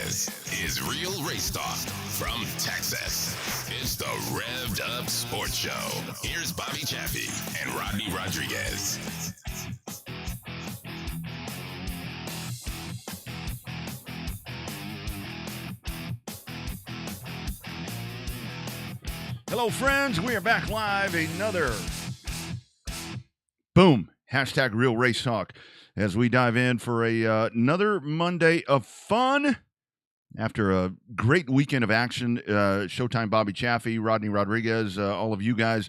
This is Real Race Talk from Texas. It's the Revved Up Sports Show. Here's Bobby Chaffee and Rodney Rodriguez. Hello, friends. We are back live. Another boom. Hashtag Real Race Talk as we dive in for another Monday of fun. After a great weekend of action, Showtime Bobby Chaffee, Rodney Rodriguez, all of you guys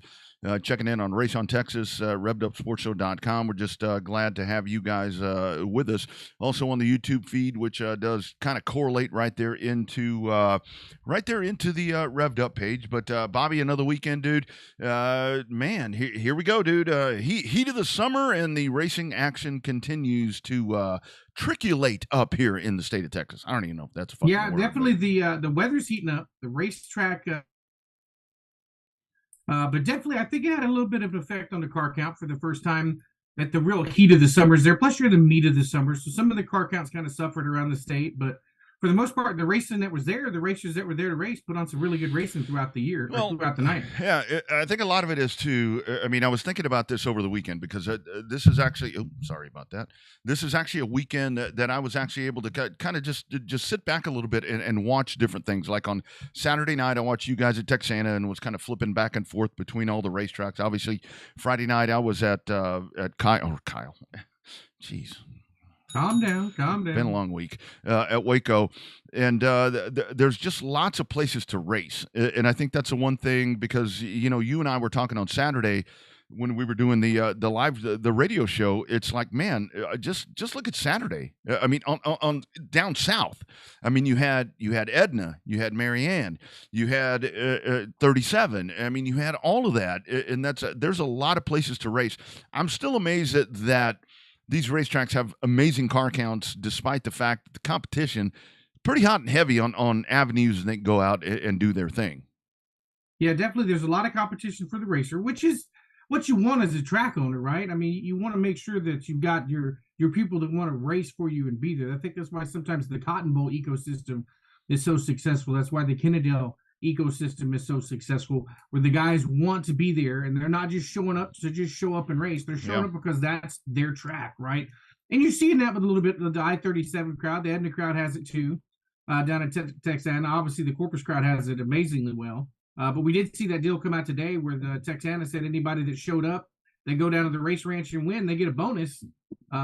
checking in on Race on Texas, RevvedUpSportsShow.com. We're just glad to have you guys with us. Also on the YouTube feed, which does kind of correlate right there into the Revved Up page. But Bobby, another weekend, dude. Man, here we go, dude. Heat of the summer, and the racing action continues to triculate up here in the state of Texas. I don't even know if that's a fucking word, definitely. But The weather's heating up. The racetrack. But definitely, I think it had a little bit of an effect on the car count for the first time at the real heat of the summer is there. Plus, you're the meat of the summer, so some of the car counts kind of suffered around the state. But for the most part, the racing that was there, the racers that were there to race, put on some really good racing throughout the year, throughout the night. Yeah, I think a lot of it is too. I mean, I was thinking about this over the weekend because this is actually. Oh, sorry about that. This is actually a weekend that I was actually able to kind of just sit back a little bit and watch different things. Like on Saturday night, I watched you guys at Texana and was kind of flipping back and forth between all the racetracks. Obviously, Friday night I was at Kyle. Jeez. Calm down. Been a long week at Waco, and there's just lots of places to race, and I think that's the one thing because you and I were talking on Saturday when we were doing the radio show. It's like, man, just look at Saturday. I mean, on down south. I mean, you had Edna, you had Marianne, you had 37. I mean, you had all of that, and there's a lot of places to race. I'm still amazed that these racetracks have amazing car counts, despite the fact that the competition pretty hot and heavy on avenues, and they can go out and do their thing. Yeah, definitely. There's a lot of competition for the racer, which is what you want as a track owner, right? I mean, you want to make sure that you've got your people that want to race for you and be there. I think that's why sometimes the Cotton Bowl ecosystem is so successful. That's why the Kennedale ecosystem is so successul, where the guys want to be there and they're not just showing up to just show up and race. They're showing up because that's their track, right? And you're seeing that with a little bit of the I-37 crowd. The Edna crowd has it too, down at Texana. Obviously, the Corpus crowd has it amazingly well. But we did see that deal come out today where the Texana said anybody that showed up, they go down to the race ranch and win, they get a bonus.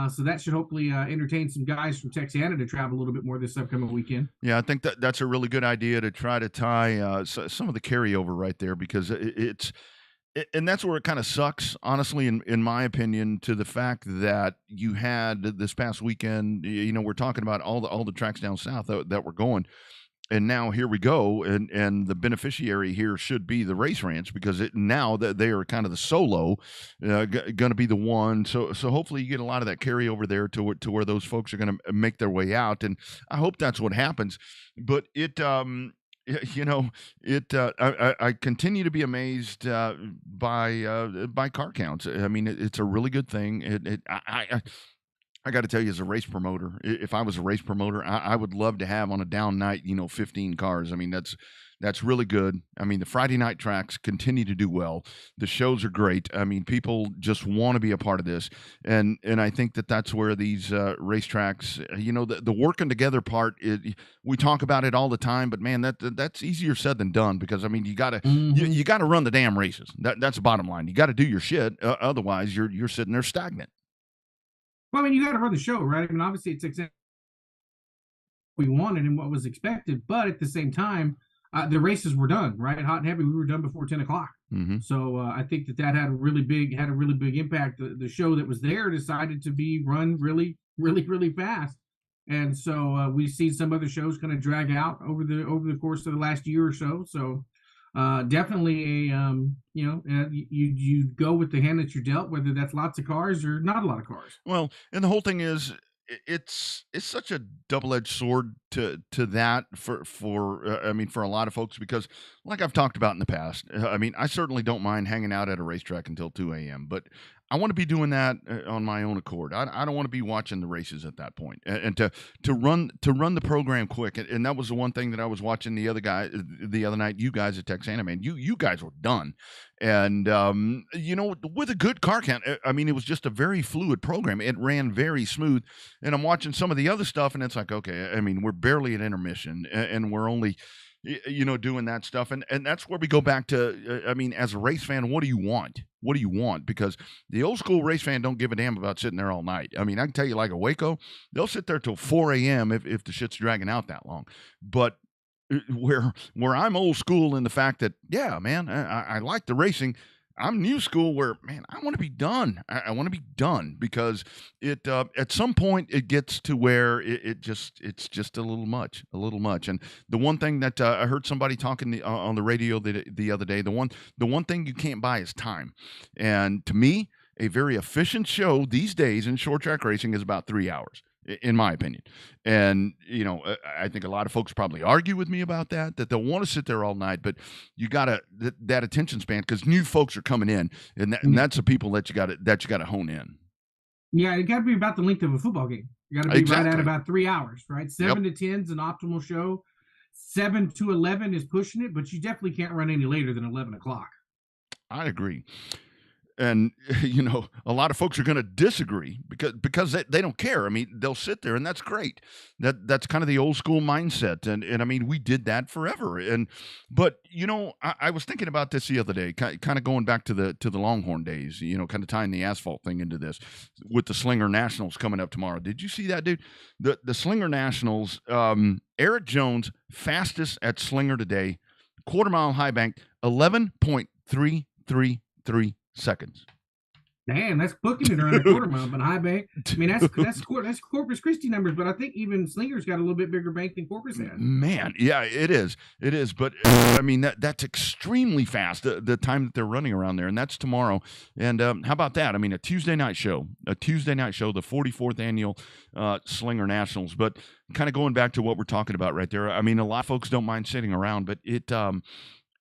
So that should hopefully entertain some guys from Texana to travel a little bit more this upcoming weekend. Yeah, I think that's a really good idea to try to tie some of the carryover right there, because and that's where it kind of sucks, honestly, in my opinion, to the fact that you had this past weekend. We're talking about all the tracks down south that were going. And now here we go, and the beneficiary here should be the race ranch, because now that they are kind of the solo, going to be the one. So hopefully you get a lot of that carryover there to where those folks are going to make their way out, and I hope that's what happens. But I continue to be amazed by car counts. I mean, it's a really good thing. I got to tell you, as a race promoter, if I was a race promoter, I would love to have on a down night, 15 cars. I mean, that's really good. I mean, the Friday night tracks continue to do well. The shows are great. I mean, people just want to be a part of this, and I think that's where these racetracks, the working together part. We talk about it all the time, but man, that's easier said than done, because I mean, you gotta you gotta run the damn races. That's the bottom line. You got to do your shit, otherwise you're sitting there stagnant. Well, I mean, you got to run the show, right? I mean, obviously, it's exactly what we wanted and what was expected, but at the same time, the races were done, right? Hot and heavy, we were done before 10 o'clock. Mm-hmm. So I think that had a really big impact. The show that was there decided to be run really, really, really fast, and so we've seen some other shows kind of drag out over the course of the last year or so. So definitely you go with the hand that you're dealt, whether that's lots of cars or not a lot of cars. Well, and the whole thing is, it's such a double-edged sword to that for I mean, for a lot of folks, because like I've talked about in the past, I mean, I certainly don't mind hanging out at a racetrack until 2 a.m., but I want to be doing that on my own accord. I don't want to be watching the races at that point, and to run the program quick. And that was the one thing that I was watching the other night. You guys at Texana, man, you guys were done, and you know, with a good car count. I mean, it was just a very fluid program. It ran very smooth, and I'm watching some of the other stuff, and it's like, okay, I mean, we're barely at intermission, and we're only you know, doing that stuff. And that's where we go back to, I mean, as a race fan, what do you want? What do you want? Because the old school race fan don't give a damn about sitting there all night. I mean, I can tell you, like a Waco, they'll sit there till 4 a.m. if the shit's dragging out that long. But where I'm old school in the fact that, yeah, man, I like the racing. I'm new school where, man, I want to be done. I want to be done, because it at some point it gets to where it's just a little much. And the one thing that I heard somebody talking on the radio the other day, the one thing you can't buy is time. And to me, a very efficient show these days in short track racing is about 3 hours, in my opinion. And, you know, I think a lot of folks probably argue with me about that they'll want to sit there all night, but you gotta, that attention span, because new folks are coming in, and that's the people that you gotta hone in. Yeah, it got to be about the length of a football game. You got to be Exactly. right at about 3 hours, right? 7 to 10 is an optimal show. 7 to 11 is pushing it, but you definitely can't run any later than 11 o'clock. I agree. And, you know, a lot of folks are going to disagree because they don't care. I mean, they'll sit there, and that's great. That's kind of the old school mindset. And I mean, we did that forever. But, you know, I was thinking about this the other day, kind of going back to the Longhorn days, you know, kind of tying the asphalt thing into this with the Slinger Nationals coming up tomorrow. Did you see that, dude? The Slinger Nationals, Eric Jones, fastest at Slinger today, quarter mile high bank, 11.333 seconds. Damn, that's booking it around a quarter mile, but high bank. I mean, that's Corpus Christi numbers, but I think even Slinger's got a little bit bigger bank than Corpus had. Man, yeah, it is. But I mean, that's extremely fast. The time that they're running around there, and that's tomorrow. And how about that? I mean, a Tuesday night show, the 44th annual Slinger Nationals. But kind of going back to what we're talking about right there. I mean, a lot of folks don't mind sitting around, but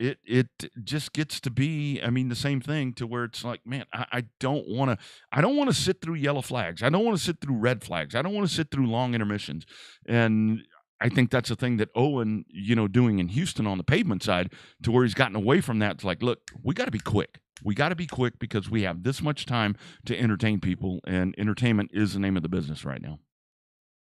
it just gets to be, I mean, the same thing, to where it's like, man, I don't want to sit through yellow flags. I don't want to sit through red flags. I don't want to sit through long intermissions. And I think that's the thing that Owen, you know, doing in Houston on the pavement side, to where he's gotten away from that. It's like, look, we got to be quick. We got to be quick because we have this much time to entertain people, and entertainment is the name of the business right now.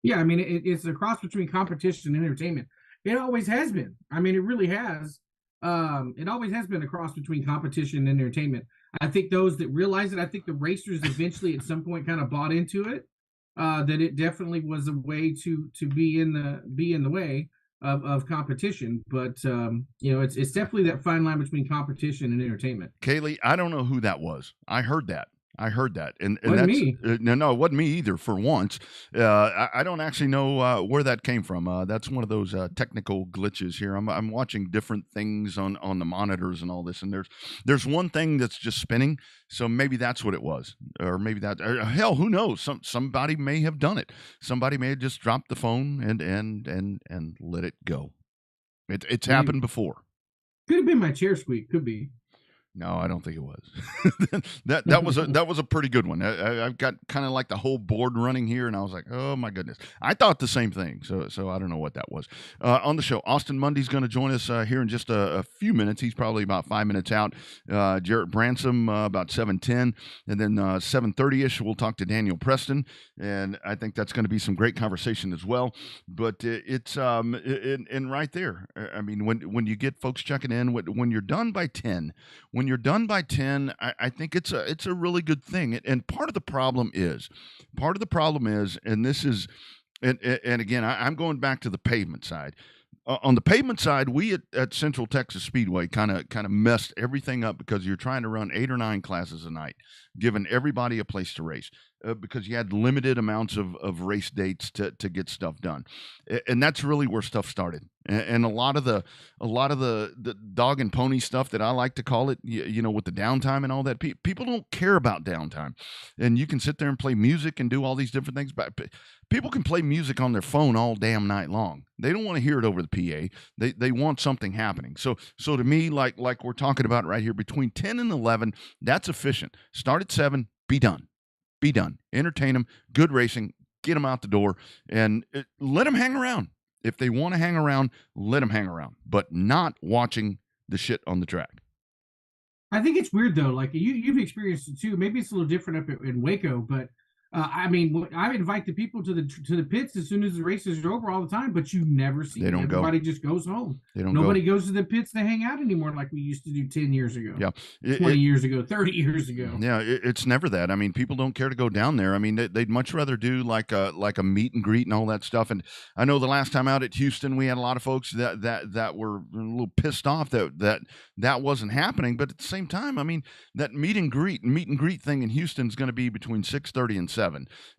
Yeah, I mean, it's a cross between competition and entertainment. It always has been. I mean, it really has. It always has been a cross between competition and entertainment. I think those that realize it, I think the racers eventually at some point kind of bought into it, that it definitely was a way to be in the way of competition. But you know, it's definitely that fine line between competition and entertainment. Kaylee, I don't know who that was. I heard that, and Wasn't that's me. No, it wasn't me either. For once, I don't actually know where that came from. That's one of those technical glitches here. I'm watching different things on the monitors and all this, and there's one thing that's just spinning. So maybe that's what it was, or maybe that. Hell, who knows? Somebody may have done it. Somebody may have just dropped the phone and let it go. It's happened before. Could have been my chair squeak. Could be. No, I don't think it was. that was a pretty good one. I've got kind of like the whole board running here, and I was like, oh my goodness. I thought the same thing. So I don't know what that was. On the show, Austin Mundy's going to join us here in just a few minutes. He's probably about 5 minutes out. Jarrett Bransom about 7:10, and then 7:30ish we'll talk to Daniel Preston, and I think that's going to be some great conversation as well. But it's and right there. I mean, when you get folks checking in, when you're done by 10. When you're done by 10, I think it's a really good thing. And part of the problem is, and this is, and again, I'm going back to the pavement side. On the pavement side, we at Central Texas Speedway kind of messed everything up because you're trying to run 8 or 9 classes a night, giving everybody a place to race. because you had limited amounts of race dates to get stuff done, and that's really where stuff started. And a lot of the dog and pony stuff that I like to call it, with the downtime and all that, people don't care about downtime, and you can sit there and play music and do all these different things, but people can play music on their phone all damn night long. They don't want to hear it over the PA. They want something happening. So to me, like we're talking about right here, between 10 and 11, that's efficient. Start at 7, be done. Be done. Entertain them, good racing, get them out the door, and let them hang around. If they want to hang around, let them hang around, but not watching the shit on the track. I think it's weird though. Like you've experienced it too. Maybe it's a little different up in Waco, but I mean, I invite the people to the pits as soon as the races are over all the time, but you never see They don't go. Everybody just goes home. They don't Nobody go. goes to the pits to hang out anymore like we used to do 10 years ago. Yeah. 20 years ago, 30 years ago. Yeah, it's never that. I mean, people don't care to go down there. I mean, they'd much rather do like a meet and greet and all that stuff. And I know the last time out at Houston, we had a lot of folks that were a little pissed off that wasn't happening. But at the same time, I mean, that meet and greet thing in Houston is going to be between 6:30 and 7.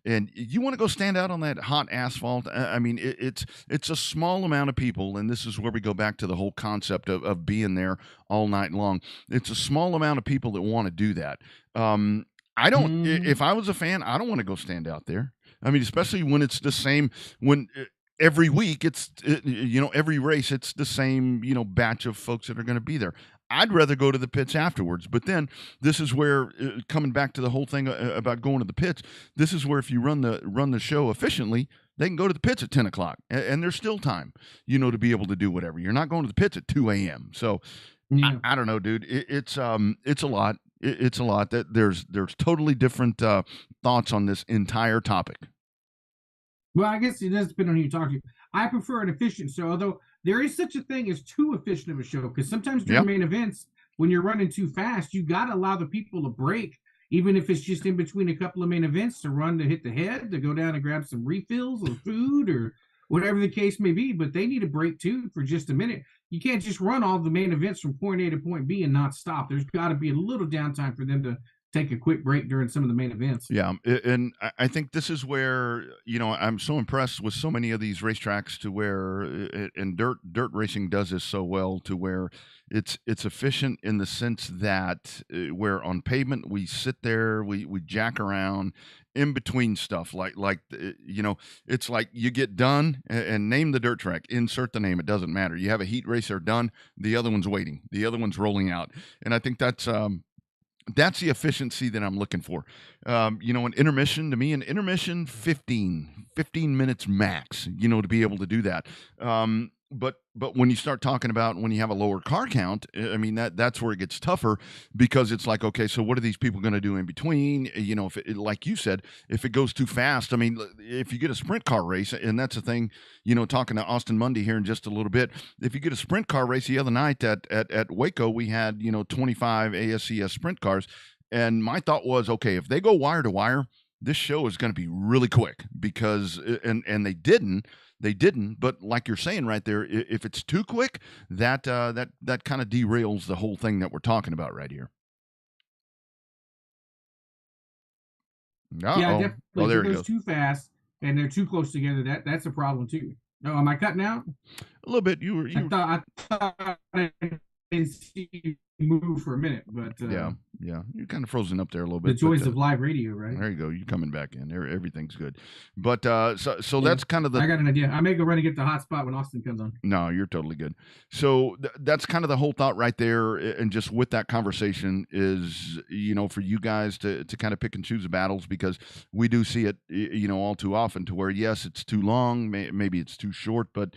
And you want to go stand out on that hot asphalt? I mean, it's a small amount of people, and this is where we go back to the whole concept of being there all night long. It's a small amount of people that want to do that. I don't. If I was a fan, I don't want to go stand out there. I mean, especially when it's the same. When every week every race it's the same batch of folks that are going to be there. I'd rather go to the pits afterwards. But then this is where coming back to the whole thing about going to the pits. This is where if you run the show efficiently, they can go to the pits at 10 o'clock, and there's still time, to be able to do whatever. You're not going to the pits at 2 a.m. So Yeah. I don't know, dude. It's a lot. It's a lot. That there's totally different thoughts on this entire topic. Well, I guess it does depend on who you talk to. I prefer an efficient show, although there is such a thing as too efficient of a show, because sometimes during main events, when you're running too fast, you got to allow the people to break, even if it's just in between a couple of main events, to run to hit the head, to go down and grab some refills or food or whatever the case may be. But they need a break too for just a minute. You can't just run all the main events from point A to point B and not stop. There's got to be a little downtime for them to take a quick break during some of the main events. Yeah, and I think this is where I'm so impressed with so many of these racetracks, to where and dirt racing does this so well, to where it's efficient in the sense that where on pavement we sit there, we jack around in between stuff, it's like you get done and name the dirt track, insert the name, it doesn't matter. You have a heat racer done, the other one's waiting, the other one's rolling out, and I think that's the efficiency that I'm looking for. An intermission, to me, 15 minutes max, to be able to do that. But when you start talking about when you have a lower car count, I mean, that's where it gets tougher, because it's like, okay, so what are these people going to do in between? If like you said, if it goes too fast, I mean, if you get a sprint car race, and that's the thing, talking to Austin Mundy here in just a little bit, if you get a sprint car race, the other night at Waco, we had, 25 ASCS sprint cars. And my thought was, okay, if they go wire to wire, this show is going to be really quick, because, and they didn't, but like you're saying right there, if it's too quick, that kind of derails the whole thing that we're talking about right here. Yeah, definitely. Oh, there if it it goes. goes too fast and they're too close together, that's a problem too. No, am I cutting out? A little bit. You I thought I didn't see you move for a minute, but yeah, you're kind of frozen up there a little bit. The joys of live radio, right? There you go. You're coming back in. Everything's good. But so that's kind of the. I got an idea. I may go run and get the hot spot when Austin comes on. No, you're totally good. So that's kind of the whole thought right there, and just with that conversation is, for you guys to kind of pick and choose the battles, because we do see it, all too often, to where yes, it's too long, maybe it's too short, but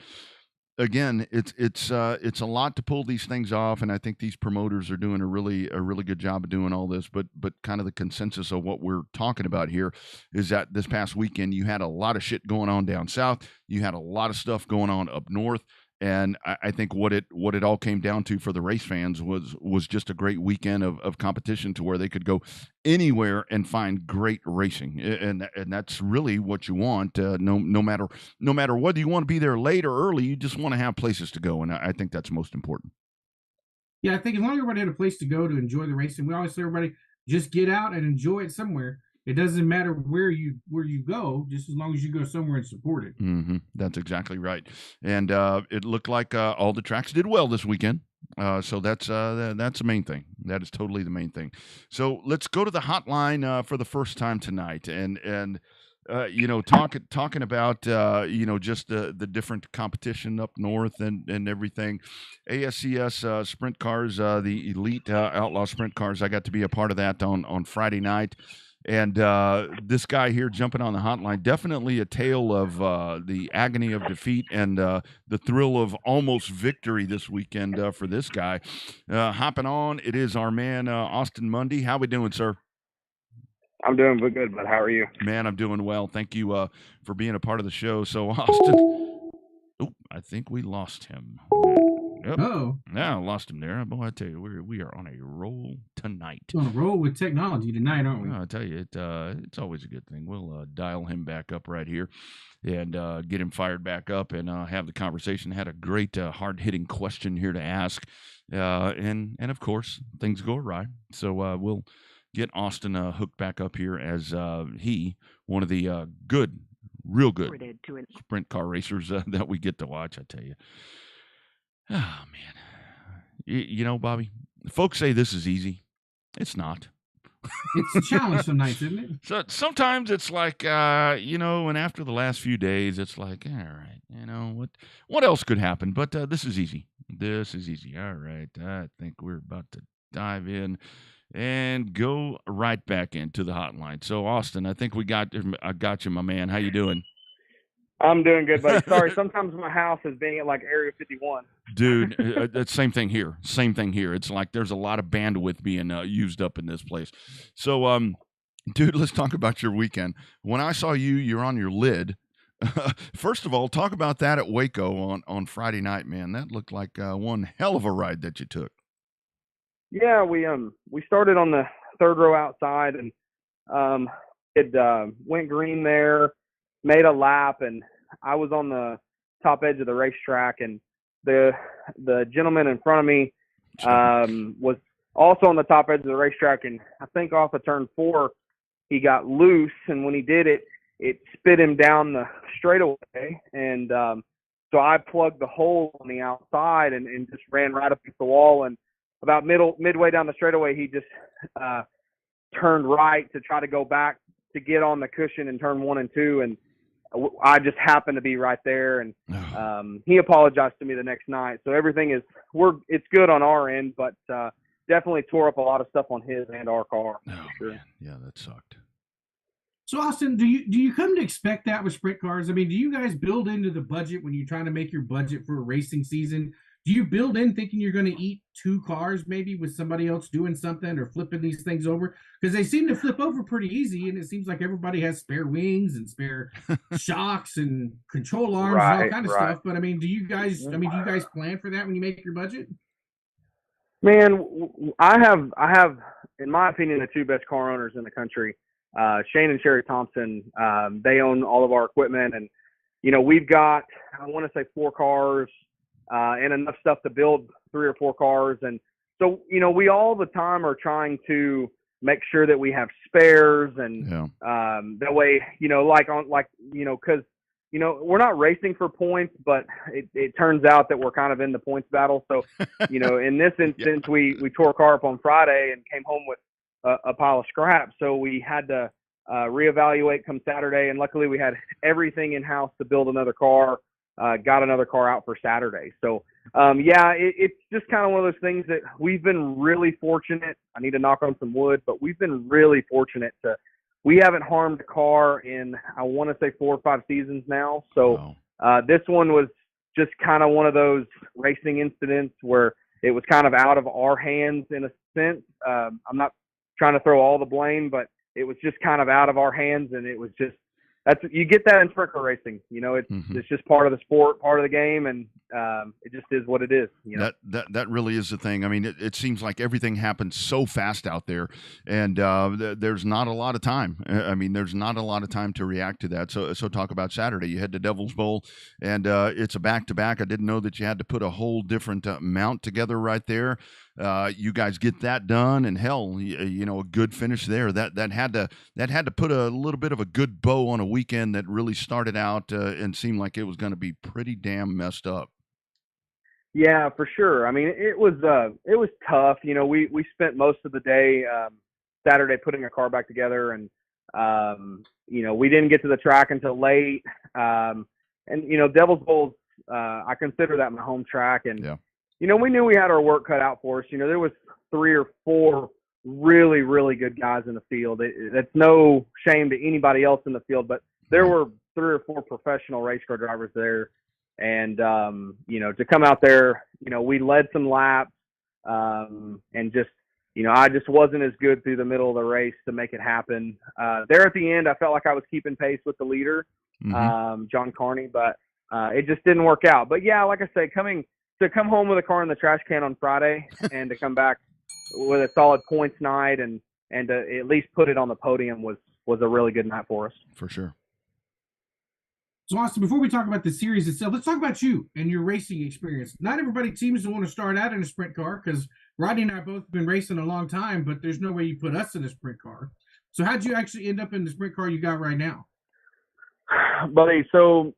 again, it's a lot to pull these things off, and I think these promoters are doing a really good job of doing all this. But kind of the consensus of what we're talking about here is that this past weekend you had a lot of shit going on down south, you had a lot of stuff going on up north, and I think what it all came down to for the race fans was just a great weekend of competition, to where they could go anywhere and find great racing, and that's really what you want. No matter whether you want to be there late or early, you just want to have places to go, and I think that's most important. Yeah, I think as long as everybody had a place to go to enjoy the racing, we always say everybody just get out and enjoy it somewhere. it doesn't matter where you go, just as long as you go somewhere and support it. That's exactly right. And it looked like all the tracks did well this weekend. So that's the main thing. That is totally the main thing. So let's go to the hotline for the first time tonight, and talking about just the different competition up north and everything. ASCS sprint cars, the elite outlaw sprint cars. I got to be a part of that on Friday night. And this guy here jumping on the hotline, definitely a tale of the agony of defeat and the thrill of almost victory this weekend for this guy. Hopping on, it is our man Austin Mundy. How we doing, sir? I'm doing good, but how are you? Man, I'm doing well. Thank you for being a part of the show. So, Austin, I think we lost him. Yep. Oh, yeah, lost him there. Boy, I tell you, we are on a roll tonight. On a roll with technology tonight, aren't we? I tell you, it's always a good thing. We'll dial him back up right here and get him fired back up and have the conversation. Had a great hard-hitting question here to ask, and of course things go awry. So we'll get Austin hooked back up here as one of the real good sprint car racers that we get to watch. I tell you. Oh, man. You know, Bobby, folks say this is easy. It's not. It's a challenge some nights, isn't it? So sometimes it's like, and after the last few days, it's like, all right, what else could happen? But this is easy. This is easy. All right. I think we're about to dive in and go right back into the hotline. So, Austin, I think I got you, my man. How you doing? I'm doing good, buddy. Sorry, sometimes my house is being at like Area 51. Dude, that's same thing here. Same thing here. It's like there's a lot of bandwidth being used up in this place. So, dude, let's talk about your weekend. When I saw you're on your lid. First of all, talk about that at Waco on Friday night, man. That looked like one hell of a ride that you took. Yeah, we started on the third row outside and it went green there. Made a lap, and I was on the top edge of the racetrack, and the gentleman in front of me was also on the top edge of the racetrack, and I think off of turn 4 he got loose, and when he did it spit him down the straightaway, and so I plugged the hole on the outside and just ran right up against the wall, and about midway down the straightaway he just turned right to try to go back to get on the cushion in turn 1 and 2, and I just happened to be right there, and he apologized to me the next night. So everything it's good on our end, but definitely tore up a lot of stuff on his and our car. Oh, sure. Man. Yeah, that sucked. So, Austin, do you come to expect that with sprint cars? I mean, do you guys build into the budget when you're trying to make your budget for a racing season? Do you build in thinking you're going to eat 2 cars maybe with somebody else doing something or flipping these things over? Because they seem to flip over pretty easy, and it seems like everybody has spare wings and spare shocks and control arms and all kind of stuff. But I mean, do you guys plan for that when you make your budget? Man, I have, in my opinion, the 2 best car owners in the country, Shane and Sherry Thompson. They own all of our equipment, and we've got, I want to say 4 cars. And enough stuff to build 3 or 4 cars. And so, we all the time are trying to make sure that we have spares and that way, because, we're not racing for points, but it turns out that we're kind of in the points battle. So, in this instance, we tore a car up on Friday and came home with a pile of scrap. So we had to reevaluate come Saturday. And luckily we had everything in house to build another car. Got another car out for Saturday. So, it's just kind of one of those things that we've been really fortunate. I need to knock on some wood, but we've been really fortunate we haven't harmed a car in, I want to say 4 or 5 seasons now. So, this one was just kind of one of those racing incidents where it was kind of out of our hands in a sense. I'm not trying to throw all the blame, but it was just kind of out of our hands, and it was just, you get that in sprint car racing. It's just part of the sport, part of the game, and it just is what it is. That really is the thing. I mean, it seems like everything happens so fast out there, and there's not a lot of time. I mean, there's not a lot of time to react to that. So talk about Saturday. You head to Devil's Bowl, and it's a back-to-back. I didn't know that you had to put a whole different mount together right there. You guys get that done, and hell, a good finish there. That had to put a little bit of a good bow on a weekend that really started out and seemed like it was going to be pretty damn messed up. Yeah, for sure. I mean, it was tough. We spent most of the day Saturday putting a car back together, and we didn't get to the track until late. Devil's Bowl's, I consider that my home track, and yeah. We knew we had our work cut out for us. There was 3 or 4 really, really good guys in the field. That's no shame to anybody else in the field, but there were 3 or 4 professional race car drivers there. And, to come out there, we led some laps, and just, I just wasn't as good through the middle of the race to make it happen. There at the end, I felt like I was keeping pace with the leader, John Carney, but it just didn't work out. But yeah, like I say, come home with a car in the trash can on Friday and to come back with a solid points night and to at least put it on the podium was a really good night for us. For sure. So, Austin, before we talk about the series itself, let's talk about you and your racing experience. Not everybody seems to want to start out in a sprint car because Rodney and I both have been racing a long time, but there's no way you put us in a sprint car. So how'd you actually end up in the sprint car you got right now? Buddy, so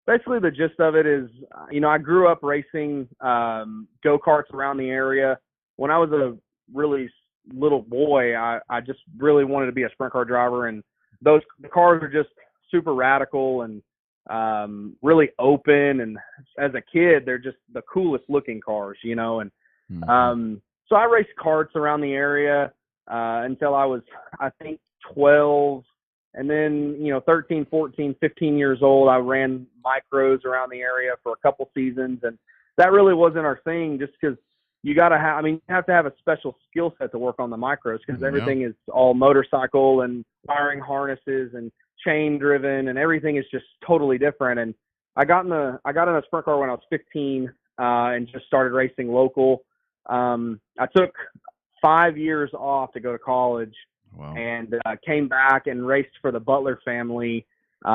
basically the gist of it is, I grew up racing go-karts around the area. When I was a really little boy, I just really wanted to be a sprint car driver, and the cars are just super radical and really open, and as a kid they're just the coolest looking cars, and so I raced karts around the area until I was, I think, 12, and then 13, 14, 15 years old I ran micros around the area for a couple seasons, and that really wasn't our thing, just because you have to have a special skill set to work on the micros, because everything is all motorcycle and wiring harnesses and chain driven, and everything is just totally different. And I got in a sprint car when I was 15 and just started racing local. I took 5 years off to go to college. Wow. And came back and raced for the Butler family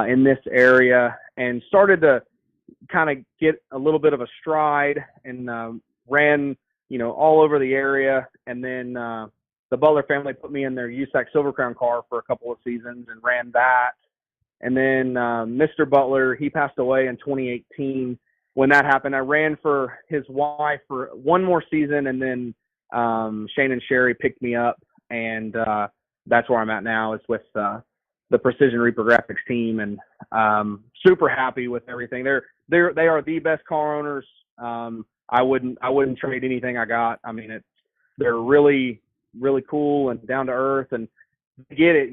in this area, and started to kind of get a little bit of a stride, and ran all over the area. And then the Butler family put me in their USAC Silver Crown car for a couple of seasons and ran that. And then Mr. Butler, he passed away in 2018. When that happened, I ran for his wife for one more season, and then Shane and Sherry picked me up, and that's where I'm at now. It's with the Precision Reaper Graphics team, and super happy with everything. They are the best car owners. I wouldn't trade anything I got. I mean, they're really, really cool and down to earth, and get it.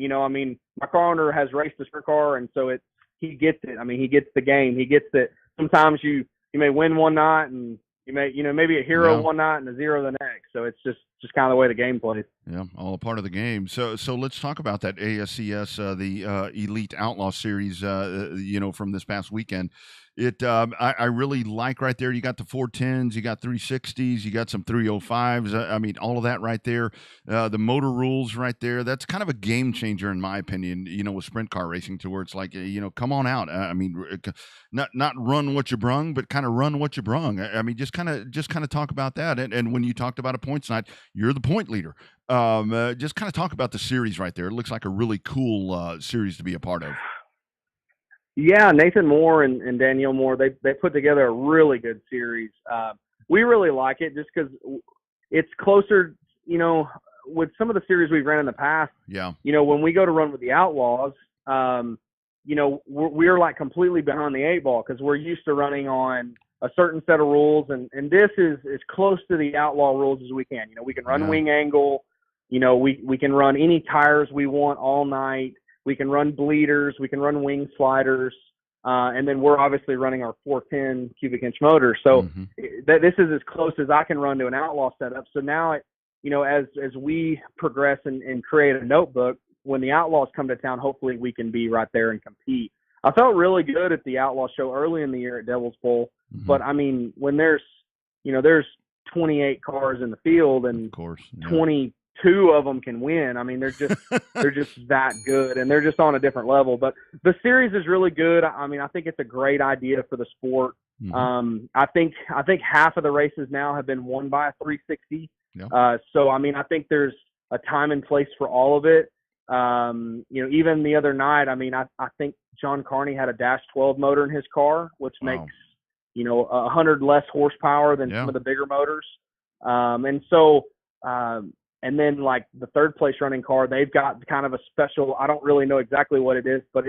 My car owner has raced a sprint car, and so he gets it. I mean, he gets the game. He gets that sometimes you may win one night, and you may, maybe a hero one night and a zero the next. So it's just kind of the way the game plays. Yeah, all a part of the game. So let's talk about that ASCS, the Elite Outlaw Series, from this past weekend. I really like right there. You got the 410s, you got 360s, you got some 305s. I mean, all of that right there. The motor rules right there. That's kind of a game changer in my opinion. With sprint car racing, to where it's like, come on out. I mean, not run what you brung, but kind of run what you brung. I mean, just kind of talk about that. And when you talked about a points night, you're the point leader. Just kind of talk about the series right there. It looks like a really cool series to be a part of. Yeah, Nathan Moore and Danielle Moore, they put together a really good series. We really like it just because it's closer, with some of the series we've ran in the past. Yeah. When we go to run with the Outlaws, we're like completely behind the 8 ball, because we're used to running on a certain set of rules, and this is as close to the Outlaw rules as we can. We can run wing angle, we can run any tires we want all night. We can run bleeders, we can run wing sliders, and then we're obviously running our 410 cubic inch motor. So this is as close as I can run to an Outlaw setup. So now, as we progress and create a notebook, when the Outlaws come to town, hopefully we can be right there and compete. I felt really good at the Outlaw show early in the year at Devil's Bowl, but I mean, when there's 28 cars in the field and 22 of them can win. I mean, they're just that good, and they're just on a different level. But the series is really good. I mean, I think it's a great idea for the sport. I think half of the races now have been won by a 360. Yeah. So I mean, I think there's a time and place for all of it. Even the other night, I mean, I think John Carney had a Dash 12 motor in his car, which makes 100 less horsepower than some of the bigger motors. And then like the third place running car, they've got kind of a special, I don't really know exactly what it is, but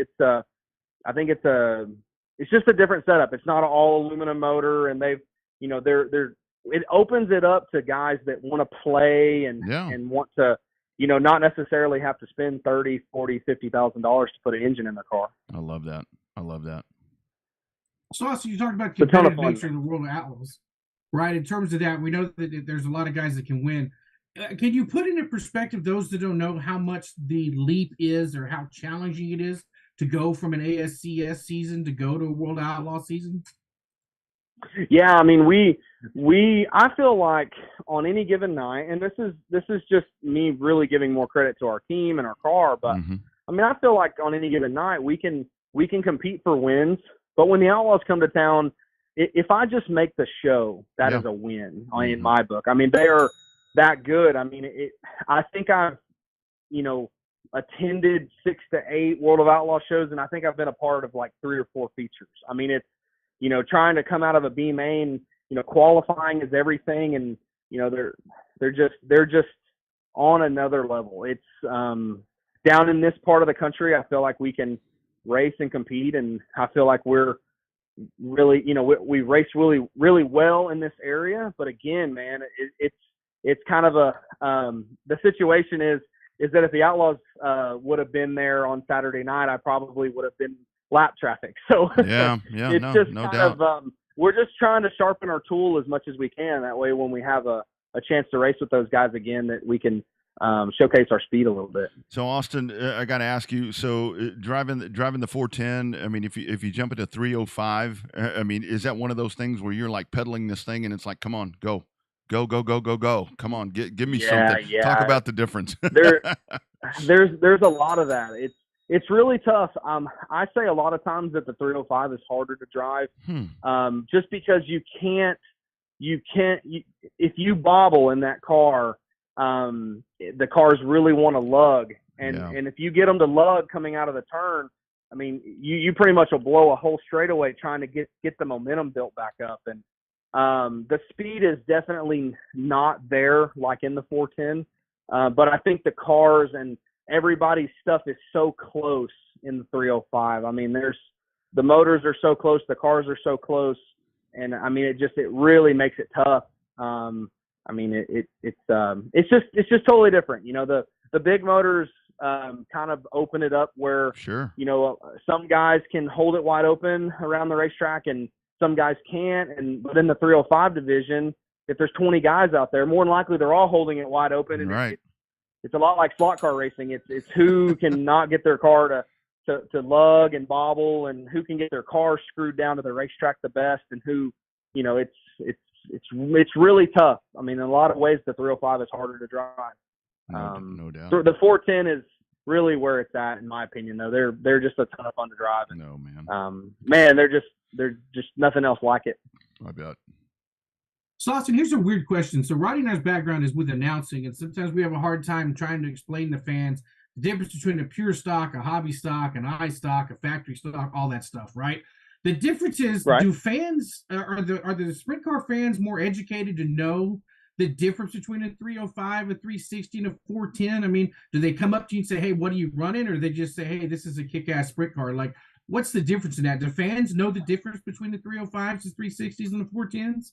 I think it's just a different setup. It's not an all aluminum motor, and they've, it opens it up to guys that want to play and want to, not necessarily have to spend $30,000, $40,000, $50,000 to put an engine in their car. I love that. So also you talked about competitive nature in the World of Outlaws, right? In terms of that, we know that there's a lot of guys that can win. Can you put into perspective those that don't know how much the leap is or how challenging it is to go from an ASCS season to go to a World Outlaw season? Yeah, I mean, I feel like on any given night, and this is just me really giving more credit to our team and our car, but I mean, I feel like on any given night we can compete for wins. But when the Outlaws come to town, if I just make the show, that is a win in my book. I mean, they are that good. I mean, I think I've, attended 6 to 8 World of Outlaw shows, and I think I've been a part of like 3 or 4 features. I mean, it's, trying to come out of a B main, qualifying is everything, and they're just on another level. It's down in this part of the country, I feel like we can race and compete, and I feel like we're really, we race really, really well in this area. But again, man, it's kind of the situation is that if the Outlaws would have been there on Saturday night, I probably would have been lap traffic. So it's no doubt. We're just trying to sharpen our tool as much as we can. That way, when we have a chance to race with those guys again, that we can showcase our speed a little bit. So Austin, I got to ask you. So driving the 410. I mean, if you jump into 305, I mean, is that one of those things where you're like pedaling this thing and it's like, come on, go. Come on, give me something. Yeah. Talk about the difference. There's a lot of that. It's really tough. I say a lot of times that the 305 is harder to drive, just because you can't if you bobble in that car, the cars really want to lug, and if you get them to lug coming out of the turn, I mean, you pretty much will blow a whole straightaway trying to get the momentum built back up. And the speed is definitely not there like in the 410, but I think the cars and everybody's stuff is so close in the 305. I mean, the motors are so close, the cars are so close, and I mean, it really makes it tough. I mean, it's just totally different. The big motors kind of open it up where some guys can hold it wide open around the racetrack and some guys can't. But in the 305 division, if there's 20 guys out there, more than likely they're all holding it wide open. And it's a lot like slot car racing. It's who can not get their car to lug and bobble, and who can get their car screwed down to the racetrack the best, and who, it's really tough. I mean, in a lot of ways, the 305 is harder to drive. No doubt. The 410 is really where it's at, in my opinion. Though they're just a ton of fun to drive. And, man, they're just nothing else like it. I bet. So, Austin, here's a weird question. So, Roddy and I's background is with announcing, and sometimes we have a hard time trying to explain to fans the difference between a pure stock, a hobby stock, an I stock, a factory stock, all that stuff, right? The difference is, do fans are the sprint car fans more educated to know the difference between a 305, a 360, and a 410? I mean, do they come up to you and say, "Hey, what are you running?" Or they just say, "Hey, this is a kick-ass sprint car"? Like, what's the difference in that? Do fans know the difference between the 305s, the 360s, and the 410s?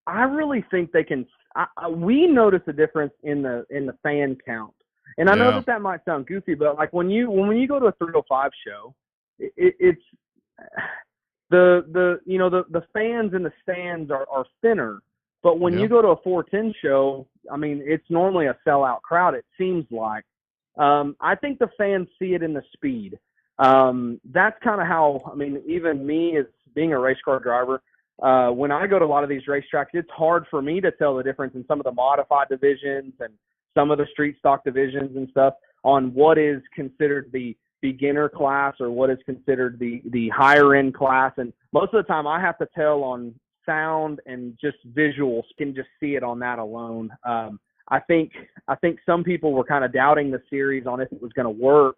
I really think they can. We notice a difference in the fan count, and I know that might sound goofy, but like when you go to a 305 show, it's the fans in the stands are thinner, but when you go to a 410 show, I mean, it's normally a sellout crowd. It seems like. I think the fans see it in the speed. That's kind of how. I mean, even me as being a race car driver. When I go to a lot of these racetracks, it's hard for me to tell the difference in some of the modified divisions and some of the street stock divisions and stuff on what is considered the beginner class or what is considered the higher end class. And most of the time I have to tell on sound and just visuals, can just see it on that alone. I think some people were kind of doubting the series on if it was going to work.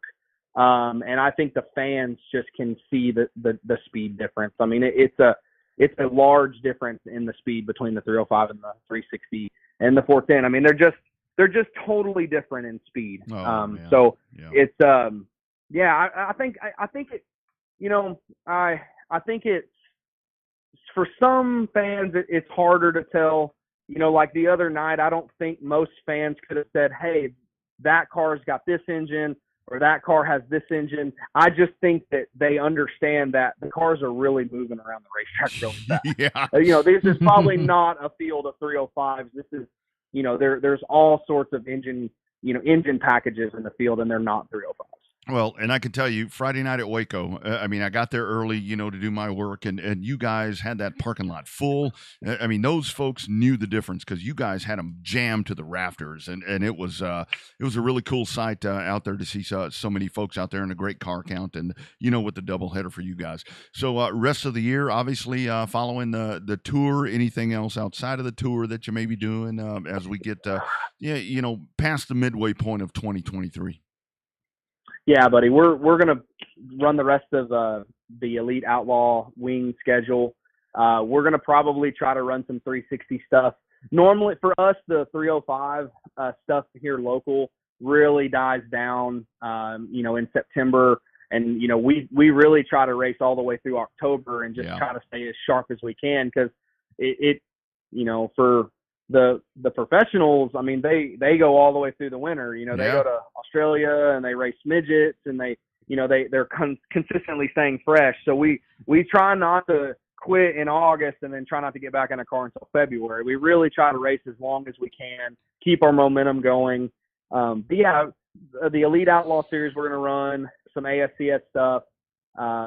And I think the fans just can see the speed difference. I mean, it's a large difference in the speed between the 305 and the 360 and the 410. I mean, they're just totally different in speed. So yeah. It's I think it, I think it's, for some fans it's harder to tell. Like the other night, I don't think most fans could have said, hey, that car's got this engine or that car has this engine. I just think that they understand that the cars are really moving around the racetrack really fast. Yeah. This is probably not a field of 305s. This is, there's all sorts of engine packages in the field, and they're not 305s. Well, and I can tell you, Friday night at Waco, I mean, I got there early, to do my work, and you guys had that parking lot full. I mean, those folks knew the difference because you guys had them jammed to the rafters, and it was a really cool sight out there to see so many folks out there and a great car count, and with the doubleheader for you guys. So rest of the year, obviously, following the tour. Anything else outside of the tour that you may be doing as we get past the midway point of 2023? Yeah, buddy, we're gonna run the rest of the Elite Outlaw Wing schedule. We're gonna probably try to run some 360 stuff. Normally, for us, the 305 stuff here local really dies down, in September, and we really try to race all the way through October and just try to stay as sharp as we can, because it for the professionals, I mean, they go all the way through the winter. They go to Australia and they race midgets, and they're consistently staying fresh. So we try not to quit in August and then try not to get back in a car until February. We really try to race as long as we can, keep our momentum going. But yeah, the Elite Outlaw Series, we're going to run some ASCS stuff.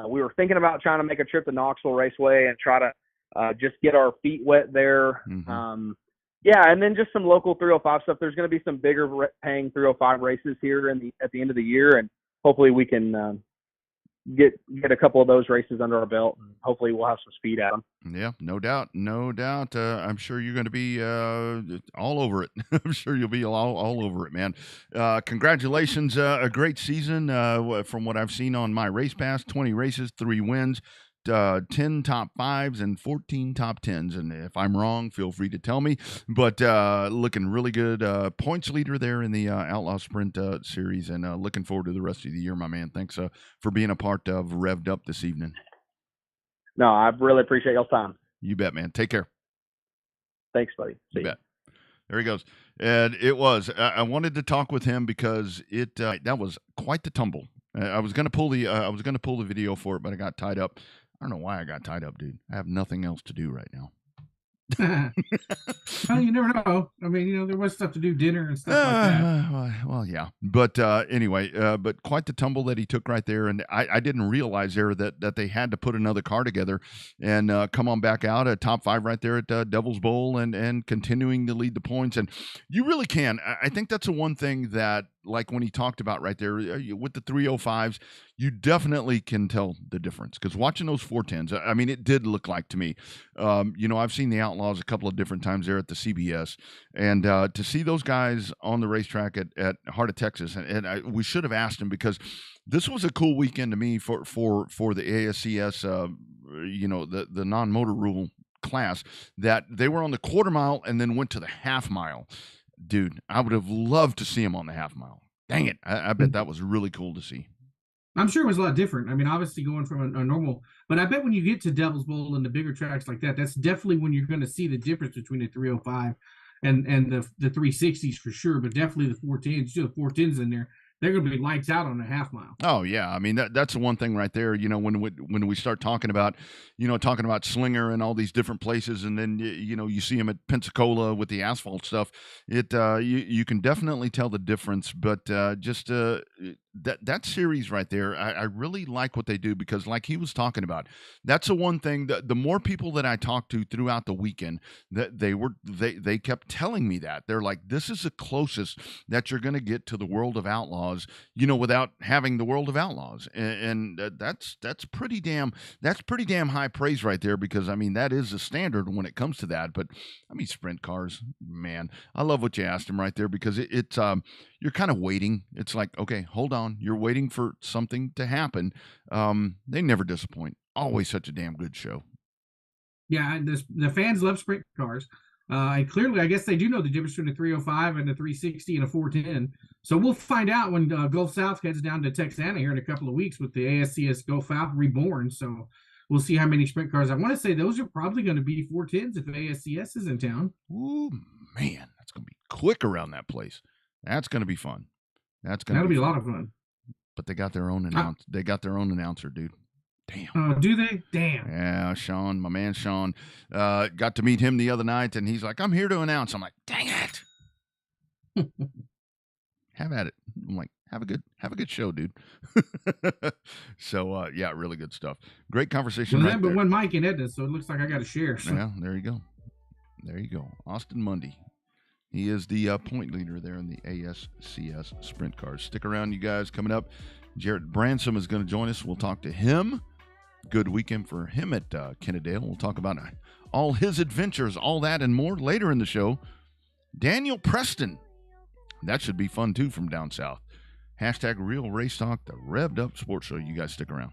We were thinking about trying to make a trip to Knoxville Raceway and try to just get our feet wet there. Mm-hmm. Yeah, and then just some local 305 stuff. There's going to be some bigger paying 305 races here at the end of the year, and hopefully we can get a couple of those races under our belt, and hopefully we'll have some speed at them. Yeah, no doubt. I'm sure you're going to be all over it. I'm sure you'll be all over it, man. Congratulations, a great season from what I've seen on my race pass. 20 races, 3 wins. 10 top 5s and 14 top 10s, and if I'm wrong, feel free to tell me, but looking really good. Points leader there in the Outlaw Sprint series, and looking forward to the rest of the year, my man. Thanks for being a part of Revved Up this evening. No, I really appreciate your time. You bet, man. Take care. Thanks, buddy. See you bet. There he goes. And it was, I wanted to talk with him because that was quite the tumble. I was going to pull the video for it, but I got tied up. I don't know why I got tied up, dude. I have nothing else to do right now. Well, you never know. I mean, there was stuff to do, dinner and stuff like that. Well, yeah. But anyway, but quite the tumble that he took right there. And I didn't realize there that they had to put another car together and come on back out at top 5 right there at Devil's Bowl and continuing to lead the points. And you really can. I think that's the one thing that, like when he talked about right there with the 305s, you definitely can tell the difference, because watching those 410s, I mean, it did look like to me, I've seen the Outlaws a couple of different times there at the CBS, and to see those guys on the racetrack at Heart of Texas, and we should have asked him, because this was a cool weekend to me for the ASCS, the non-motor rule class, that they were on the quarter mile and then went to the half mile. Dude, I would have loved to see him on the half mile. Dang it. I bet that was really cool to see. I'm sure it was a lot different. I mean, obviously going from a normal, but I bet when you get to Devil's Bowl and the bigger tracks like that, that's definitely when you're going to see the difference between the 305 and the 360s for sure, but definitely the 410s. The 410s in there, they're going to be lights out on a half mile. Oh yeah, I mean that's the one thing right there. When we start talking about, Slinger and all these different places, and then you see them at Pensacola with the asphalt stuff. You can definitely tell the difference. But that series right there, I really like what they do because, like he was talking about, that's the one thing that the more people that I talked to throughout the weekend, that they kept telling me that they're like, this is the closest that you're going to get to the World of Outlaws, without having the World of Outlaws, and that's pretty damn high praise right there because I mean that is the standard when it comes to that. But I mean, sprint cars, man, I love what you asked him right there because it's you're kind of waiting. It's like, okay, hold on. You're waiting for something to happen. They never disappoint. Always such a damn good show. Yeah, the fans love sprint cars. And clearly, I guess they do know the difference between a 305 and a 360 and a 410. So we'll find out when Gulf South heads down to Texana here in a couple of weeks with the ASCS Gulf South Reborn. So we'll see how many sprint cars. I want to say those are probably going to be 410s if ASCS is in town. Ooh, man, that's going to be quick around that place. That's going to be fun. That'll be a lot of fun. But they got their own They got their own announcer, dude. Damn. Do they? Damn. Yeah, Sean, my man Sean, got to meet him the other night, and he's like, "I'm here to announce." I'm like, "Dang it!" Have at it. I'm like, "Have a good show, dude." So, yeah, really good stuff. Great conversation. Well, but one Mike and Edna, so it looks like I got to share. So. Yeah, there you go. Austin Mundy. He is the point leader there in the ASCS sprint cars. Stick around, you guys. Coming up, Jarrett Bransom is going to join us. We'll talk to him. Good weekend for him at Kennedale. We'll talk about all his adventures, all that and more later in the show. Daniel Preston. That should be fun, too, from down south. Hashtag Real Race Talk, the Revved Up Sports Show. You guys stick around.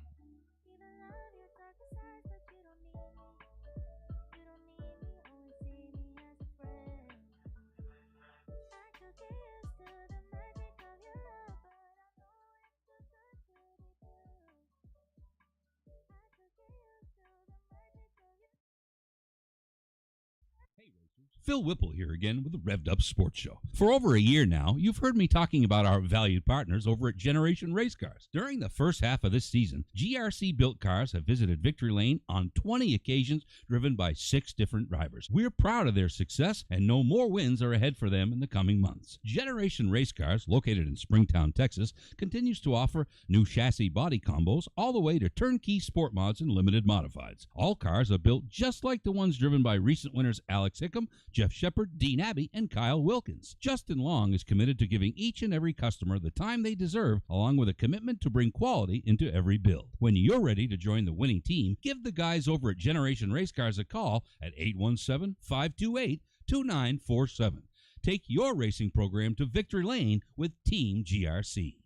Phil Whipple here again with the Revved Up Sports Show. For over a year now, you've heard me talking about our valued partners over at Generation Race Cars. During the first half of this season, GRC built cars have visited Victory Lane on 20 occasions, driven by 6 different drivers. We're proud of their success and know more wins are ahead for them in the coming months. Generation Race Cars, located in Springtown, Texas, continues to offer new chassis body combos all the way to turnkey sport mods and limited modifieds. All cars are built just like the ones driven by recent winners Alex Hickam, Jeff Shepard, Dean Abbey, and Kyle Wilkins. Justin Long is committed to giving each and every customer the time they deserve, along with a commitment to bring quality into every build. When you're ready to join the winning team, give the guys over at Generation Race Cars a call at 817-528-2947. Take your racing program to Victory Lane with Team GRC.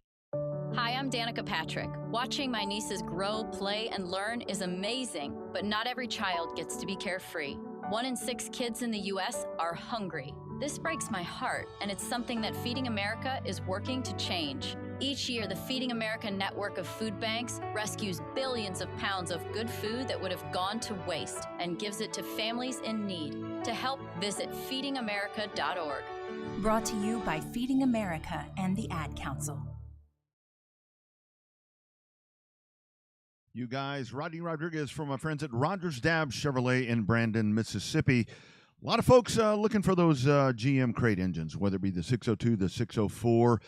Hi, I'm Danica Patrick. Watching my nieces grow, play, and learn is amazing, but not every child gets to be carefree. 1 in 6 kids in the U.S. are hungry. This breaks my heart, and it's something that Feeding America is working to change. Each year, the Feeding America network of food banks rescues billions of pounds of good food that would have gone to waste and gives it to families in need. To help, visit feedingamerica.org. Brought to you by Feeding America and the Ad Council. You guys, Rodney Rodriguez from my friends at Rogers Dabbs Chevrolet in Brandon, Mississippi. A lot of folks looking for those GM crate engines, whether it be the 602, the 604,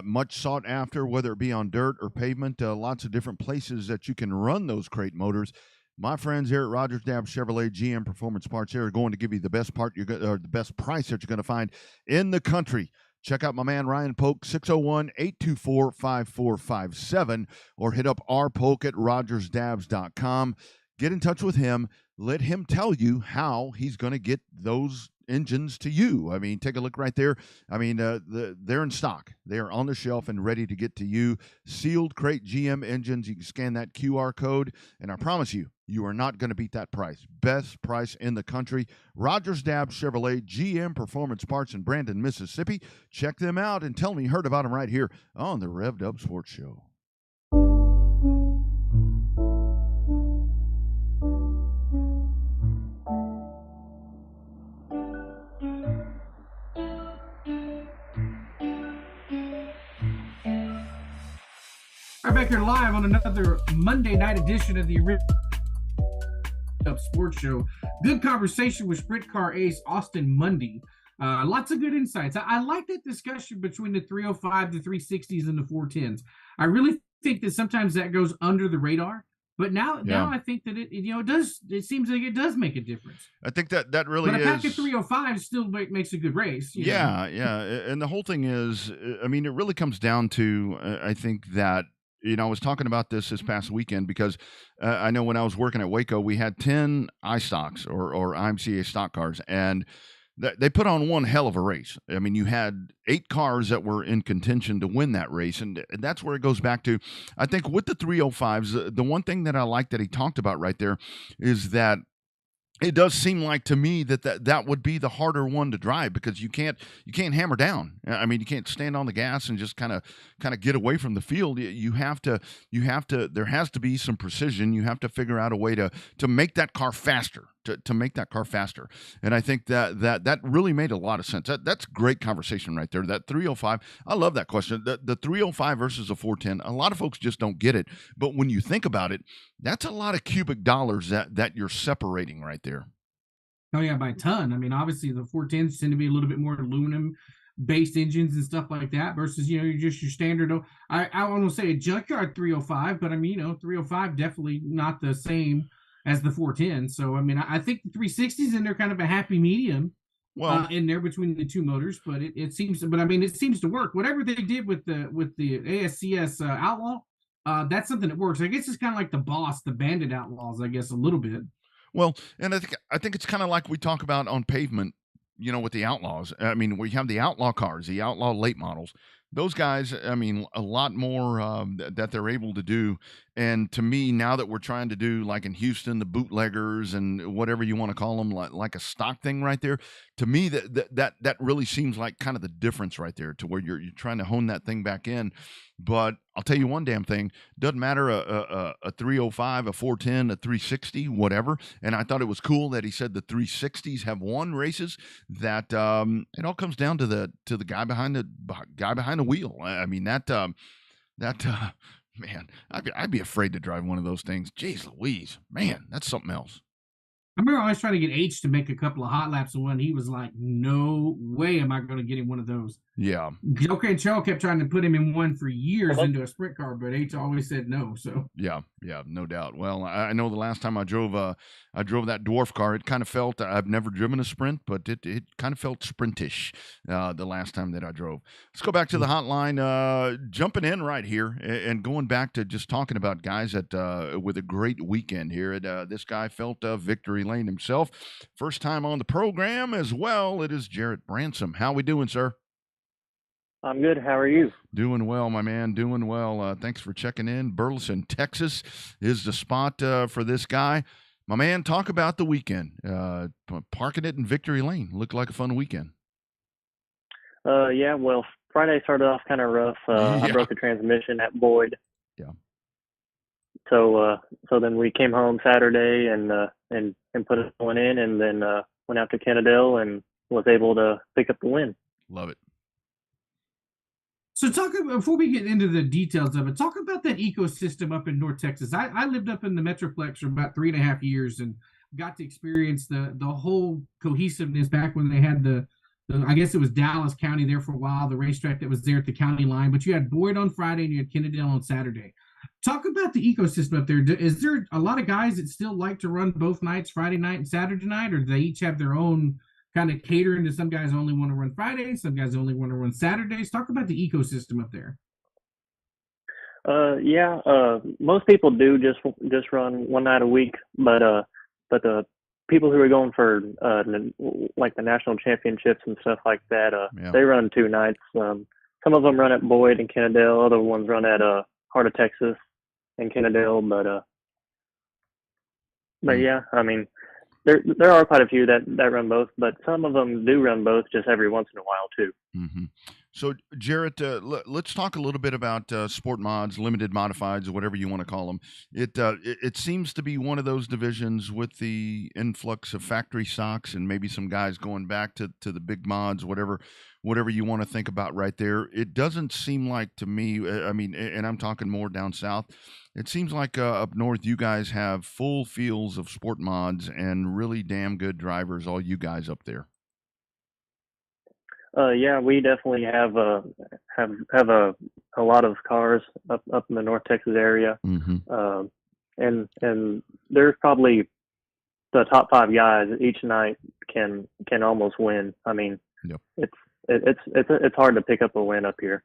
much sought after, whether it be on dirt or pavement. Lots of different places that you can run those crate motors. My friends here at Rogers Dabbs Chevrolet GM Performance Parts, they're going to give you the best part, or the best price that you're going to find in the country. Check out my man Ryan Polk, 601-824-5457, or hit up rpolk at rogersdabbs.com. Get in touch with him. Let him tell you how he's going to get those engines to you. I mean, take a look right there. I mean, they're in stock. They are on the shelf and ready to get to you. Sealed crate GM engines. You can scan that QR code, and I promise you, you are not going to beat that price. Best price in the country. Rogers Dabbs Chevrolet GM Performance Parts in Brandon, Mississippi. Check them out and tell me you heard about them right here on the Revved Up Sports Show. All right, back here live on another Monday night edition of the Revved Up Sports Show. Good conversation with sprint car ace Austin Mundy. Lots of good insights. I like that discussion between the 305, the 360s, and the 410s. I really think that sometimes that goes under the radar. But now I think that it does. It seems like it does make a difference. I think that really But a is. pack of 305 still makes a good race. Yeah. And the whole thing is, I mean, it really comes down to, I think that, I was talking about this past weekend because I know when I was working at Waco, we had 10 iStocks or IMCA stock cars, and they put on one hell of a race. I mean, you had 8 cars that were in contention to win that race, and that's where it goes back to. I think with the 305s, the one thing that I like that he talked about right there is that it does seem like to me that would be the harder one to drive because you can't hammer down. I mean, you can't stand on the gas and just kind of get away from the field. You have to there has to be some precision. You have to figure out a way to make that car faster. To make that car faster. And I think that really made a lot of sense. That's great conversation right there. That 305, I love that question. The 305 versus a 410, a lot of folks just don't get it. But when you think about it, that's a lot of cubic dollars that you're separating right there. Oh yeah, by a ton. I mean, obviously the 410s tend to be a little bit more aluminum based engines and stuff like that versus, you're just your standard. I want to say a junkyard 305, but I mean, 305 definitely not the same as the 410. So, I mean, I think the 360s in there kind of a happy medium in there between the two motors, but it seems to work. Whatever they did with the ASCS Outlaw, that's something that works. I guess it's kind of like the Bandit Outlaws, I guess, a little bit. Well, and I think it's kind of like we talk about on pavement, with the Outlaws. I mean, we have the Outlaw cars, the Outlaw late models. Those guys, I mean, a lot more that they're able to do. And to me, now that we're trying to do, like in Houston, the bootleggers and whatever you want to call them, like a stock thing right there, to me, that really seems like kind of the difference right there, to where you're trying to hone that thing back in. But I'll tell you one damn thing, doesn't matter a 305, a 410, a 360, whatever. And I thought it was cool that he said the 360s have won races. That it all comes down to the guy behind the wheel. I mean, man, I'd be afraid to drive one of those things. Jeez Louise, man, that's something else. I remember always trying to get H to make a couple of hot laps of one. He was like, no way am I going to get him one of those. Yeah. Joe Cantrell kept trying to put him in one for years into a sprint car, but H always said no. So yeah, no doubt. Well, I know the last time I drove that dwarf car, it kind of felt, I've never driven a sprint, but it kind of felt sprintish the last time that I drove. Let's go back to the hotline, jumping in right here and going back to just talking about guys that with a great weekend here. This guy felt victory lane himself. First time on the program as well. It is Jarrett Bransom. How we doing, sir? I'm good. How are you? Doing well, my man. Doing well. Thanks for checking in. Burleson, Texas is the spot for this guy. My man, talk about the weekend. Parking it in Victory Lane. Looked like a fun weekend. Yeah, well, Friday started off kind of rough. I broke a transmission at Boyd. Yeah. So then we came home Saturday and put one in, and then went out to Kennedale and was able to pick up the win. Love it. So before we get into the details of it, talk about that ecosystem up in North Texas. I lived up in the Metroplex for about 3.5 years and got to experience the whole cohesiveness back when they had the I guess it was Dallas County there for a while, the racetrack that was there at the county line. But you had Boyd on Friday and you had Kennedale on Saturday. Talk about the ecosystem up there. Is there a lot of guys that still like to run both nights, Friday night and Saturday night, or do they each have their own kind of catering to? Some guys only want to run Fridays, some guys only want to run Saturdays? Talk about the ecosystem up there. Most people do just run one night a week, but the people who are going for like the national championships and stuff like that, they run 2 nights. Some of them run at Boyd and Kennedale, other ones run at Heart of Texas and Kennedale, but yeah, I mean, there are quite a few that run both, but some of them do run both just every once in a while too. Mm-hmm. So, Jarrett, let's talk a little bit about sport mods, limited modifieds, whatever you want to call them. It seems to be one of those divisions with the influx of factory stocks and maybe some guys going back to the big mods, whatever you want to think about right there. It doesn't seem like to me, I mean, and I'm talking more down south, it seems like up north you guys have full fields of sport mods and really damn good drivers, all you guys up there. Yeah, we definitely have a lot of cars up in the North Texas area, and there's probably the top 5 guys each night can almost win. I mean, yep. It's hard to pick up a win up here.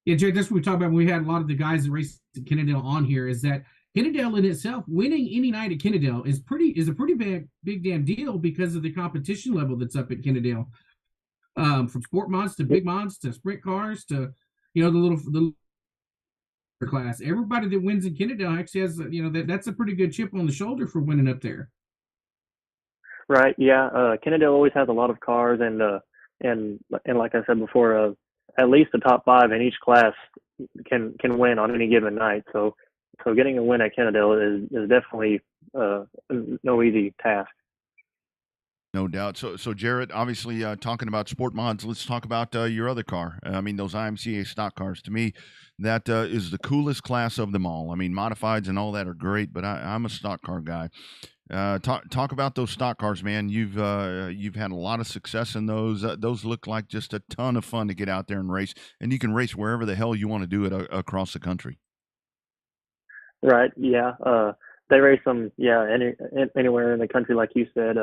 Yeah, Jay, that's what we talked about when we had a lot of the guys that raced at Kennedale on here, is that Kennedale in itself, winning any night at Kennedale is a pretty big damn deal because of the competition level that's up at Kennedale. From sport mods to big mods to sprint cars to, the little class. Everybody that wins in Kennedale actually has, that's a pretty good chip on the shoulder for winning up there. Right. Yeah. Kennedale always has a lot of cars, and like I said before, at least the top 5 in each class can win on any given night. So getting a win at Kennedale is definitely no easy task. No doubt. So Jarrett, obviously talking about sport mods, let's talk about your other car. I mean, those IMCA stock cars. To me, that is the coolest class of them all. I mean, modifieds and all that are great, but I'm a stock car guy. Talk about those stock cars, man. You've had a lot of success in those. Those look like just a ton of fun to get out there and race, and you can race wherever the hell you want to do it across the country. Right. Yeah. They race them. Yeah. Anywhere in the country, like you said.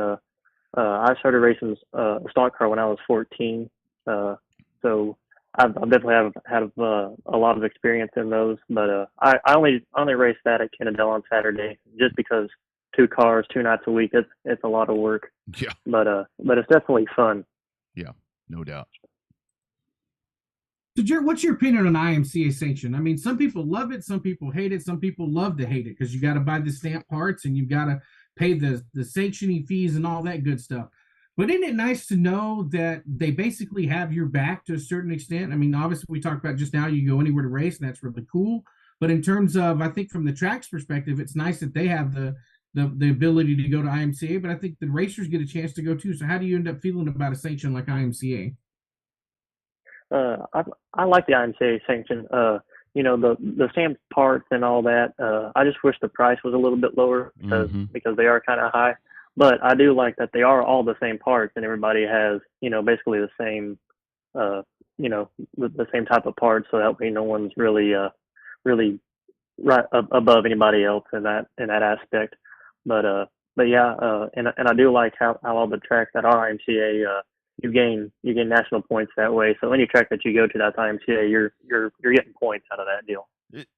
I started racing a stock car when I was 14, so I've definitely had a lot of experience in those. But I only raced that at Kennedale on Saturday, just because 2 cars, 2 nights a week. It's a lot of work. Yeah. But it's definitely fun. Yeah, no doubt. So, Jared, what's your opinion on IMCA sanction? I mean, some people love it, some people hate it, some people love to hate it because you got to buy the stamp parts and you've got to pay the sanctioning fees and all that good stuff. But isn't it nice to know that they basically have your back to a certain extent? I mean, obviously we talked about just now you go anywhere to race, and that's really cool. But in terms of, I think from the track's perspective, it's nice that they have the ability to go to IMCA, but I think the racers get a chance to go too. So how do you end up feeling about a sanction like IMCA? I like the IMCA sanction. The stamped parts and all that. I just wish the price was a little bit lower because they are kind of high. But I do like that they are all the same parts, and everybody has, basically the same, the same type of parts. So that way, no one's really right above anybody else in that aspect. But yeah, and I do like how all the tracks that are IMCA, you gain national points that way. So any track that you go to that's IMCA, you're getting points out of that deal.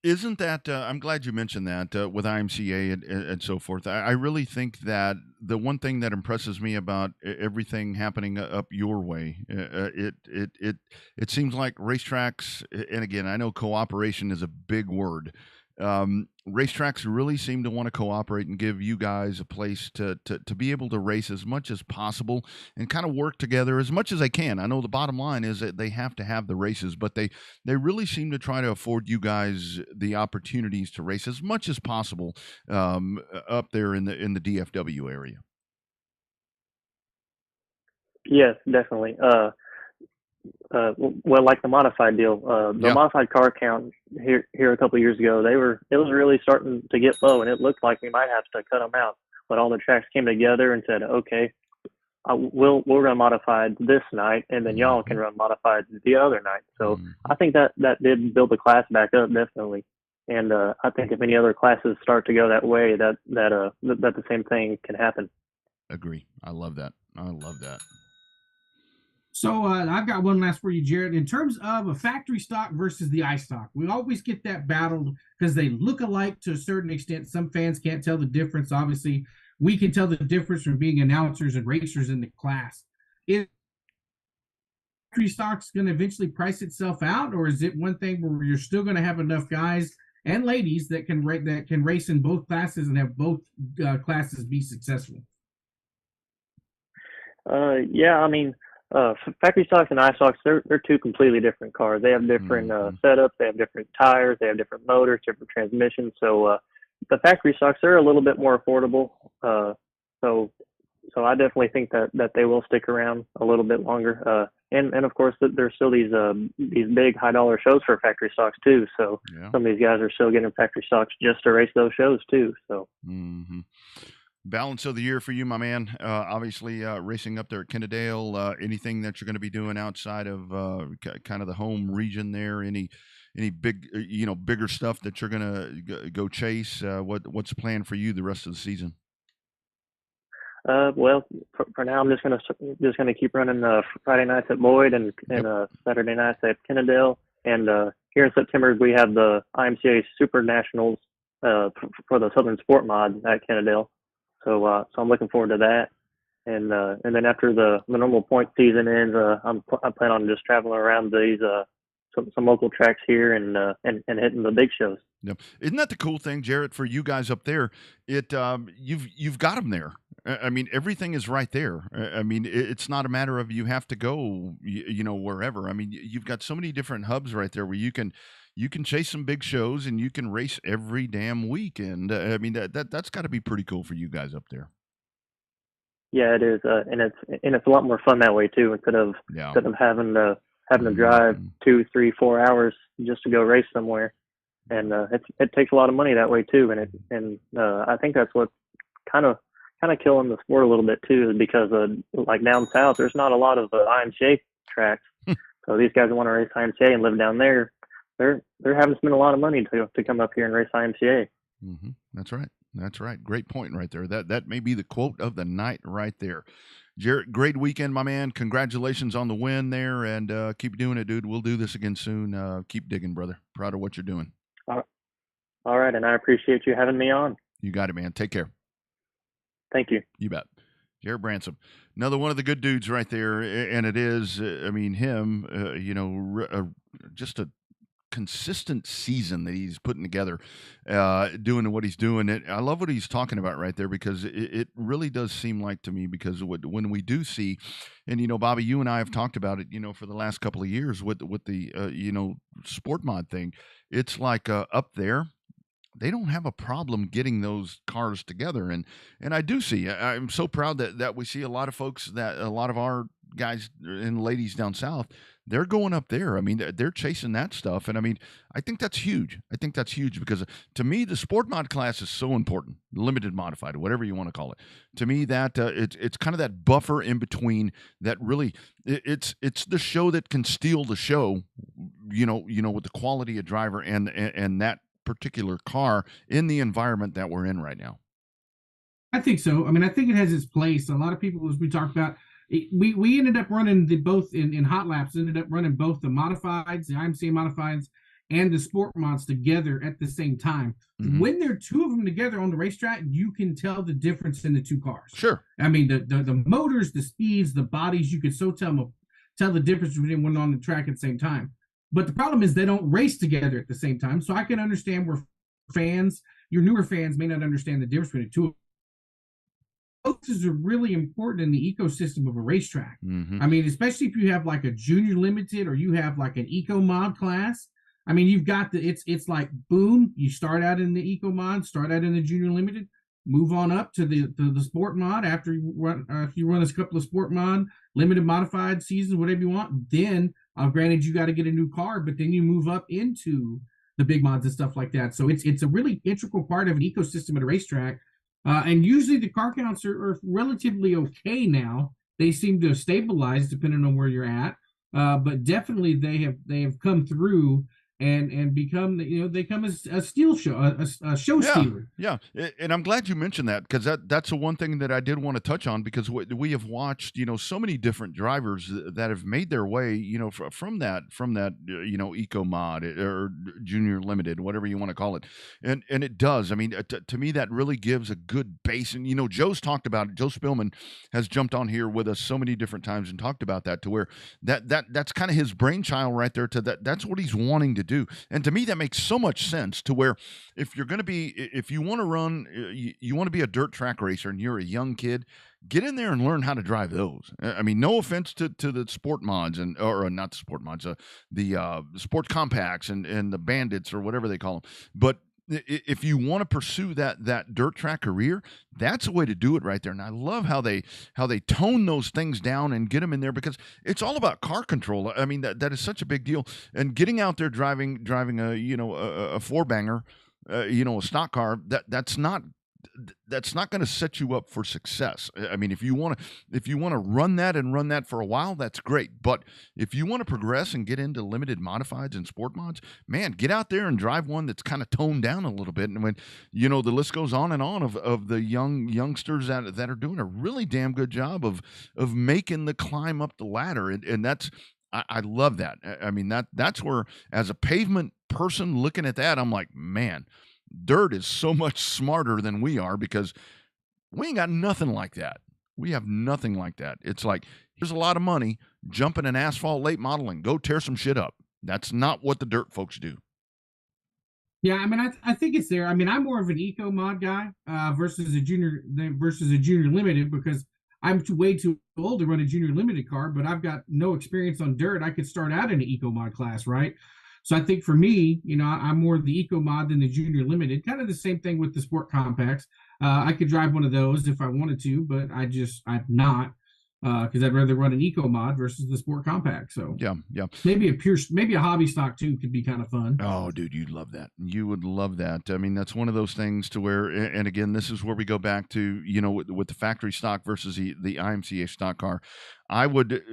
Isn't that, I'm glad you mentioned that with IMCA and so forth. I really think that the one thing that impresses me about everything happening up your way, it seems like racetracks, and again, I know cooperation is a big word. Racetracks really seem to want to cooperate and give you guys a place to be able to race as much as possible and kind of work together as much as they can. I know the bottom line is that they have to have the races, but they really seem to try to afford you guys the opportunities to race as much as possible up there in the DFW area. Yes, definitely. Well, like the modified deal, the modified car count here a couple of years ago, it was really starting to get low, and it looked like we might have to cut them out. But all the tracks came together and said, okay, we'll run modified this night, and then y'all can run modified the other night. So I think that did build the class back up, definitely. And I think if any other classes start to go that way, that the same thing can happen. Agree. I love that. So I've got one last for you, Jared. In terms of a factory stock versus the iStock, we always get that battle because they look alike to a certain extent. Some fans can't tell the difference. Obviously, we can tell the difference from being announcers and racers in the class. Is factory stock's going to eventually price itself out, or is it one thing where you're still going to have enough guys and ladies that can race in both classes and have both classes be successful? Yeah, I mean, factory stocks and iStocks, they're 2 completely different cars. They have different setups, they have different tires, they have different motors, different transmissions. So the factory stocks, they're a little bit more affordable. So I definitely think that they will stick around a little bit longer. And of course, there's still these big $high shows for factory stocks too. So some of these guys are still getting factory stocks just to race those shows too. So. Balance of the year for you, my man. Obviously, racing up there at Kennedale. Anything that you're going to be doing outside of kind of the home region there? Any big, bigger stuff that you're going to go chase? What's the plan for you the rest of the season? Well, for now, I'm just gonna keep running Friday nights at Boyd and Saturday nights at Kennedale. And here in September, we have the IMCA Super Nationals for the Southern Sport Mod at Kennedale. So I'm looking forward to that. And then after the normal point season ends, I plan on just traveling around these some local tracks here and hitting the big shows. Yep. Isn't that the cool thing, Jarrett, for you guys up there? You've got them there. I mean, everything is right there. I mean, it's not a matter of you have to go, wherever. I mean, you've got so many different hubs right there where you can chase some big shows and you can race every damn week. And I mean, that's got to be pretty cool for you guys up there. Yeah, it is, and it's a lot more fun that way too. Instead of having to drive 2, 3, 4 hours just to go race somewhere, and it takes a lot of money that way too. And I think that's what kind of killing the sport a little bit too, is because like down south, there's not a lot of IMCA tracks. So these guys who want to race IMCA and live down there, they're having to spend a lot of money to come up here and race IMCA. Mm-hmm. That's right. That's right. Great point right there. That may be the quote of the night right there. Jarrett, great weekend, my man. Congratulations on the win there, and keep doing it, dude. We'll do this again soon. Keep digging, brother. Proud of what you're doing. All right, and I appreciate you having me on. You got it, man. Take care. Thank you. You bet. Jarrett Bransom, another one of the good dudes right there, and it is, I mean, him, just a consistent season that he's putting together, doing what he's doing. I love what he's talking about right there, because it really does seem like to me, because when we do see, and Bobby, you and I have talked about it, for the last couple of years with the sport mod thing. It's like up there, they don't have a problem getting those cars together, and I do see. I'm so proud that we see a lot of folks, that a lot of our guys and ladies down south, they're going up there. I mean, they're chasing that stuff, and I mean, I think that's huge. I think that's huge, because to me, the sport mod class is so important. Limited modified, whatever you want to call it. To me, that it's kind of that buffer in between that really it's the show that can steal the show. With the quality of driver and that particular car in the environment that we're in right now. I think so. I mean, I think it has its place. A lot of people, as we talked about, we ended up running both in hot laps, ended up running both the modifieds, the IMCA modifieds, and the sport mods together at the same time. Mm-hmm. When there are two of them together on the racetrack, you can tell the difference in the two cars. Sure. I mean, the motors, the speeds, the bodies, you could so tell the difference between one on the track at the same time. But the problem is they don't race together at the same time. So I can understand where your newer fans may not understand the difference between the two. Both are really important in the ecosystem of a racetrack. Mm-hmm. I mean, especially if you have like a junior limited or you have like an eco mod class. I mean, you've got it's like boom, you start out in the eco mod, start out in the junior limited, move on up to the sport mod after you run a couple of sport mod, limited modified seasons, whatever you want. Then granted, you got to get a new car, but then you move up into the big mods and stuff like that. So it's a really integral part of an ecosystem at a racetrack. And usually the car counts are relatively okay now. They seem to have stabilized depending on where you're at. But definitely they have come through and become, they come as a steal show, a show stealer. Yeah, and I'm glad you mentioned that, because that's the one thing that I did want to touch on, because we have watched, so many different drivers that have made their way, from that, eco mod or junior limited, whatever you want to call it, and it does. I mean, to me, that really gives a good base. And Joe's talked about it. Joe Spillman has jumped on here with us so many different times and talked about that, to where that's kind of his brainchild right there. That's what he's wanting to do. And to me, that makes so much sense, to where if you want to run, you want to be a dirt track racer and you're a young kid, get in there and learn how to drive those. I mean, no offense to the sport mods or not the sport mods, the sport compacts and the bandits or whatever they call them. But if you want to pursue that dirt track career, that's a way to do it right there. And I love how they tone those things down and get them in there, because it's all about car control. I mean, that is such a big deal. And getting out there driving a four banger, a stock car, that's not that's not going to set you up for success. I mean, if you want to run that for a while, that's great. But if you want to progress and get into limited modifieds and sport mods, man, get out there and drive one that's kind of toned down a little bit. And when the list goes on and on of the youngsters that are doing a really damn good job of making the climb up the ladder, and that's I love that. I mean, that's where, as a pavement person looking at that, I'm like, man, dirt is so much smarter than we are, because we ain't got nothing like that. We have nothing like that. It's like, here's a lot of money, jump in an asphalt late model and go tear some shit up. That's not what the dirt folks do. Yeah, I mean, I think it's there. I mean, I'm more of an eco mod guy versus a junior limited, because I'm way too old to run a junior limited car, but I've got no experience on dirt. I could start out in an eco mod class, right? So I think for me, I'm more the eco mod than the junior limited. Kind of the same thing with the sport compacts. I could drive one of those if I wanted to, but I'm not, because I'd rather run an eco mod versus the sport compact. So yeah. Maybe a hobby stock too could be kind of fun. Oh, dude, you'd love that. You would love that. I mean, that's one of those things to where, and again, this is where we go back to, with the factory stock versus the IMCA stock car. I would,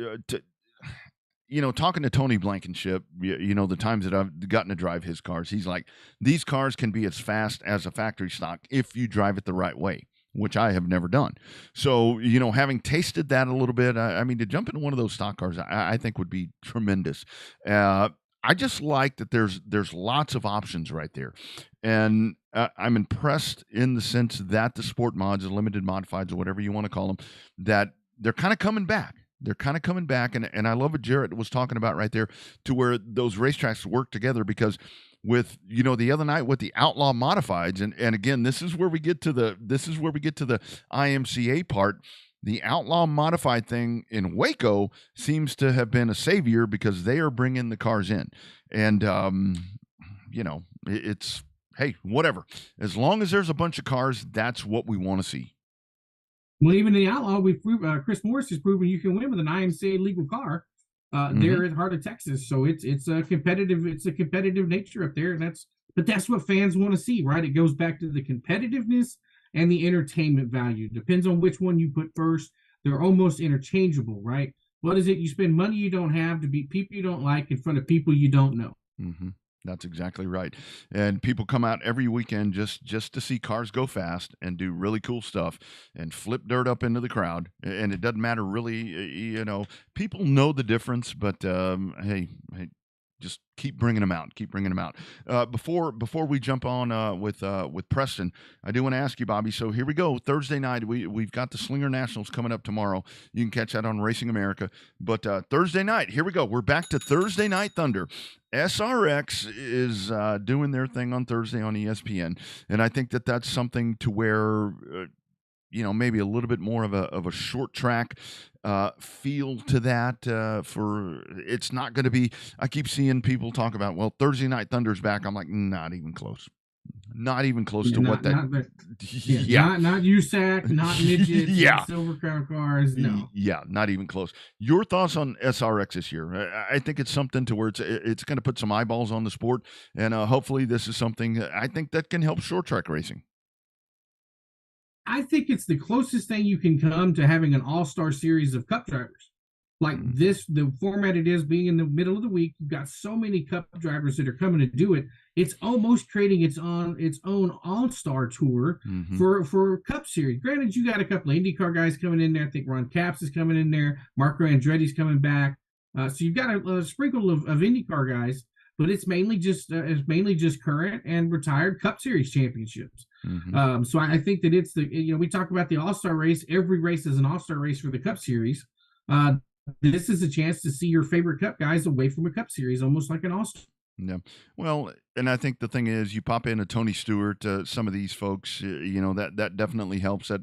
talking to Tony Blankenship, the times that I've gotten to drive his cars, he's like, these cars can be as fast as a factory stock if you drive it the right way, which I have never done. So, having tasted that a little bit, I mean, to jump into one of those stock cars, I think would be tremendous. I just like that there's lots of options right there. And I'm impressed in the sense that the sport mods, the limited modifieds, or whatever you want to call them, that they're kind of coming back. They're kind of coming back, and I love what Jarrett was talking about right there, to where those racetracks work together, because with the other night with the outlaw modifieds, and again, this is where we get to the IMCA part. The outlaw modified thing in Waco seems to have been a savior, because they are bringing the cars in, and it's, hey, whatever, as long as there's a bunch of cars, that's what we want to see. Well, even in the outlaw, we've Chris Morris has proven you can win with an IMCA legal car there at heart of Texas. So it's a competitive nature up there, and that's what fans want to see, right? It goes back to the competitiveness and the entertainment value. Depends on which one you put first. They're almost interchangeable, right? What is it? You spend money you don't have to beat people you don't like in front of people you don't know. Mm-hmm. That's exactly right. And people come out every weekend just to see cars go fast and do really cool stuff and flip dirt up into the crowd. And it doesn't matter really, people know the difference, but hey, just keep bringing them out. Keep bringing them out. Before we jump on with Preston, I do want to ask you, Bobby. So here we go. Thursday night, we've got the Slinger Nationals coming up tomorrow. You can catch that on Racing America. But Thursday night, here we go. We're back to Thursday Night Thunder. SRX is doing their thing on Thursday on ESPN, and I think that's something to where maybe a little bit more of a short track feel to that. For it's not going to be. I keep seeing people talk about, well, Thursday Night Thunder's back. I'm like, not even close. Not even close to what that. Not USAC, not midgets, not Silver Crown cars. No. Yeah, not even close. Your thoughts on SRX this year? I think it's something to where it's going to put some eyeballs on the sport, and hopefully this is something I think that can help short track racing. I think it's the closest thing you can come to having an all-star series of cup drivers. Like this, the format it is, being in the middle of the week, you've got so many cup drivers that are coming to do it. It's almost creating its own all-star tour for Cup Series. Granted, you got a couple of IndyCar guys coming in there. I think Ron Capps is coming in there. Marco Andretti's coming back. So you've got a sprinkle of IndyCar guys, but it's mainly just current and retired Cup Series championships. So I think that it's we talk about the All-Star race. Every race is an All-Star race for the Cup Series. This is a chance to see your favorite Cup guys away from a Cup Series, almost like an All-Star. Yeah. Well, and I think the thing is, you pop in a Tony Stewart, some of these folks, that definitely helps. That,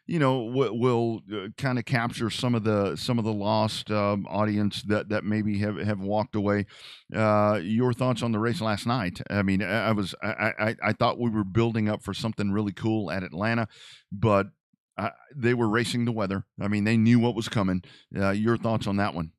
will kind of capture some of the lost audience that maybe have walked away. Your thoughts on the race last night? I mean, I thought we were building up for something really cool at Atlanta, but they were racing the weather. I mean, they knew what was coming. Your thoughts on that one?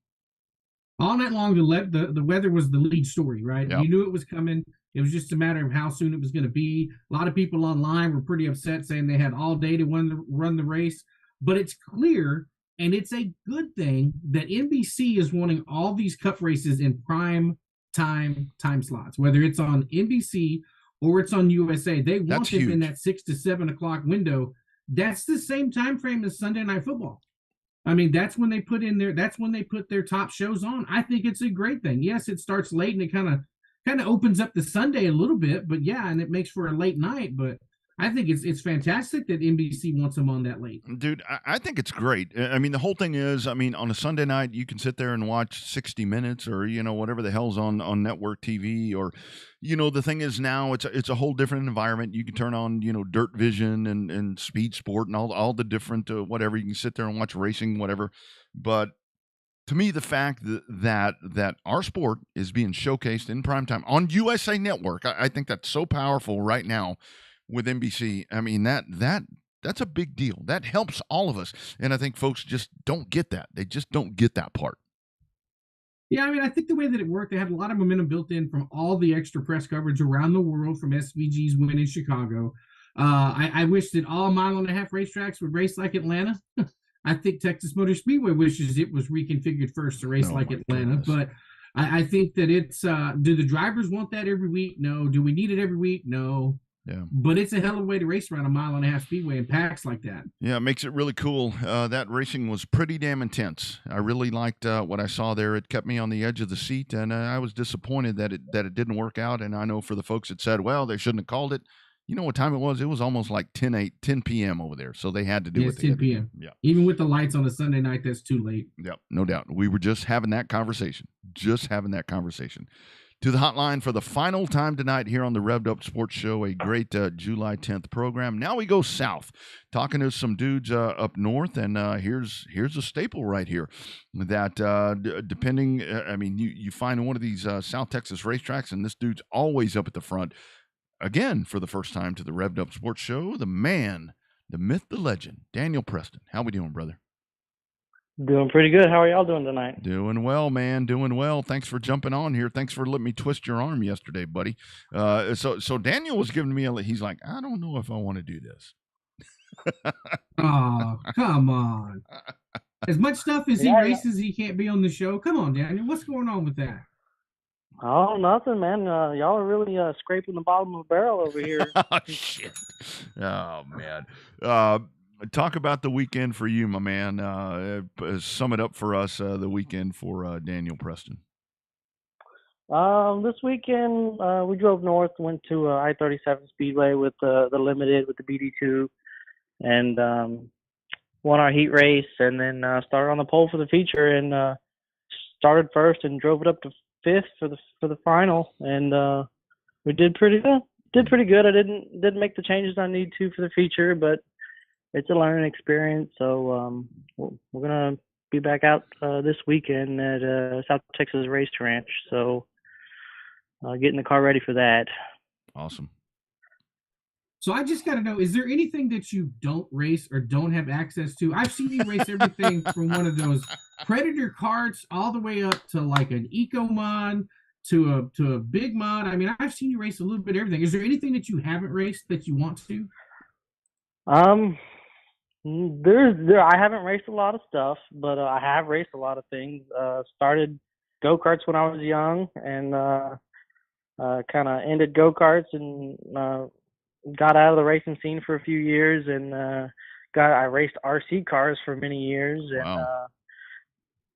All night long, the weather was the lead story, right? Yep. You knew it was coming. It was just a matter of how soon it was going to be. A lot of people online were pretty upset, saying they had all day to run the race. But it's clear, and it's a good thing, that NBC is wanting all these Cup races in prime time slots, whether it's on NBC or it's on USA. They want them in that 6 to 7 o'clock window. That's the same time frame as Sunday Night Football. I mean, that's when they put their top shows on. I think it's a great thing. Yes, it starts late and it kind of opens up the Sunday a little bit, but yeah, and it makes for a late night. But I think it's fantastic that NBC wants them on that late. Dude, I think it's great. I mean, the whole thing is, I mean, on a Sunday night, you can sit there and watch 60 Minutes or, whatever the hell's on network TV. Or, the thing is now it's a whole different environment. You can turn on, Dirt Vision and Speed Sport and all the different whatever. You can sit there and watch racing, whatever. But to me, the fact that our sport is being showcased in primetime on USA Network, I think that's so powerful right now with NBC. I mean, that's a big deal. That helps all of us. And I think folks just don't get that. They just don't get that part. Yeah, I mean, I think the way that it worked, they had a lot of momentum built in from all the extra press coverage around the world from SVG's win in Chicago. I wish that all mile-and-a-half racetracks would race like Atlanta. I think Texas Motor Speedway wishes it was reconfigured first to race like Atlanta. Goodness. But I think that it's do the drivers want that every week? No. Do we need it every week? No. Yeah. But it's a hell of a way to race around a mile-and-a-half speedway in packs like that. Yeah, it makes it really cool. That racing was pretty damn intense. I really liked what I saw there. It kept me on the edge of the seat, and I was disappointed that it didn't work out. And I know for the folks that said, well, they shouldn't have called it. You know what time it was? It was almost like 10 p.m. over there, so they had to do it. 10 p.m. Yeah. Even with the lights on a Sunday night, that's too late. Yep, no doubt. We were just having that conversation. To the hotline for the final time tonight here on the Revved Up Sports Show, a great July 10th program. Now we go south, talking to some dudes up north, and here's a staple right here that depending, I mean, you find one of these South Texas racetracks, and this dude's always up at the front. Again, for the first time to the Revved Up Sports Show, the man, the myth, the legend, Daniel Preston. How we doing, brother? Doing pretty good. How are y'all doing tonight? Doing well, man. Doing well. Thanks for jumping on here. Thanks for letting me twist your arm yesterday, buddy. So Daniel was giving me he's like, I don't know if I want to do this. Oh, come on. As much stuff as he races, he can't be on the show. Come on, Daniel. What's going on with that? Oh, nothing, man. Y'all are really scraping the bottom of the barrel over here. Oh, shit. Oh, man. Talk about the weekend for you, my man. Sum it up for us, the weekend for Daniel Preston. This weekend, we drove north, went to I-37 Speedway with the Limited, with the BD2, and won our heat race, and then started on the pole for the feature, and started first and drove it up to fifth for the final, and we did pretty good. I didn't make the changes I need to for the feature, but it's a learning experience. So we're gonna be back out this weekend at South Texas Race Ranch. So getting the car ready for that. Awesome. So I just got to know, is there anything that you don't race or don't have access to? I've seen you race everything from one of those Predator carts all the way up to like an Eco Mod to a big mod. I mean, I've seen you race a little bit of everything. Is there anything that you haven't raced that you want to? I haven't raced a lot of stuff, but I have raced a lot of things. Started go-karts when I was young, and kind of ended go-karts and got out of the racing scene for a few years, and I raced RC cars for many years, and wow.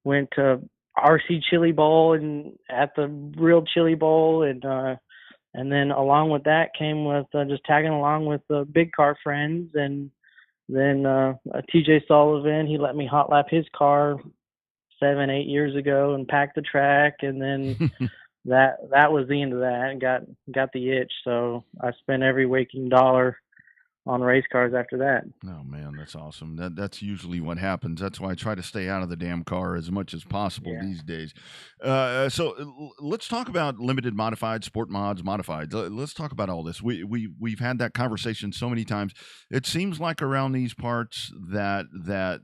Went to RC Chili Bowl and at the real Chili Bowl, and then along with that came with just tagging along with the big car friends, and then TJ Sullivan, he let me hot lap his car 7-8 years ago and pack the track, and then that was the end of that, and got the itch. So I spent every waking dollar on race cars after that. Oh man, that's awesome. That's usually what happens. That's why I try to stay out of the damn car as much as possible these days. Let's talk about limited modified, sport mods, modified. Let's talk about all this. We've had that conversation so many times. It seems like around these parts that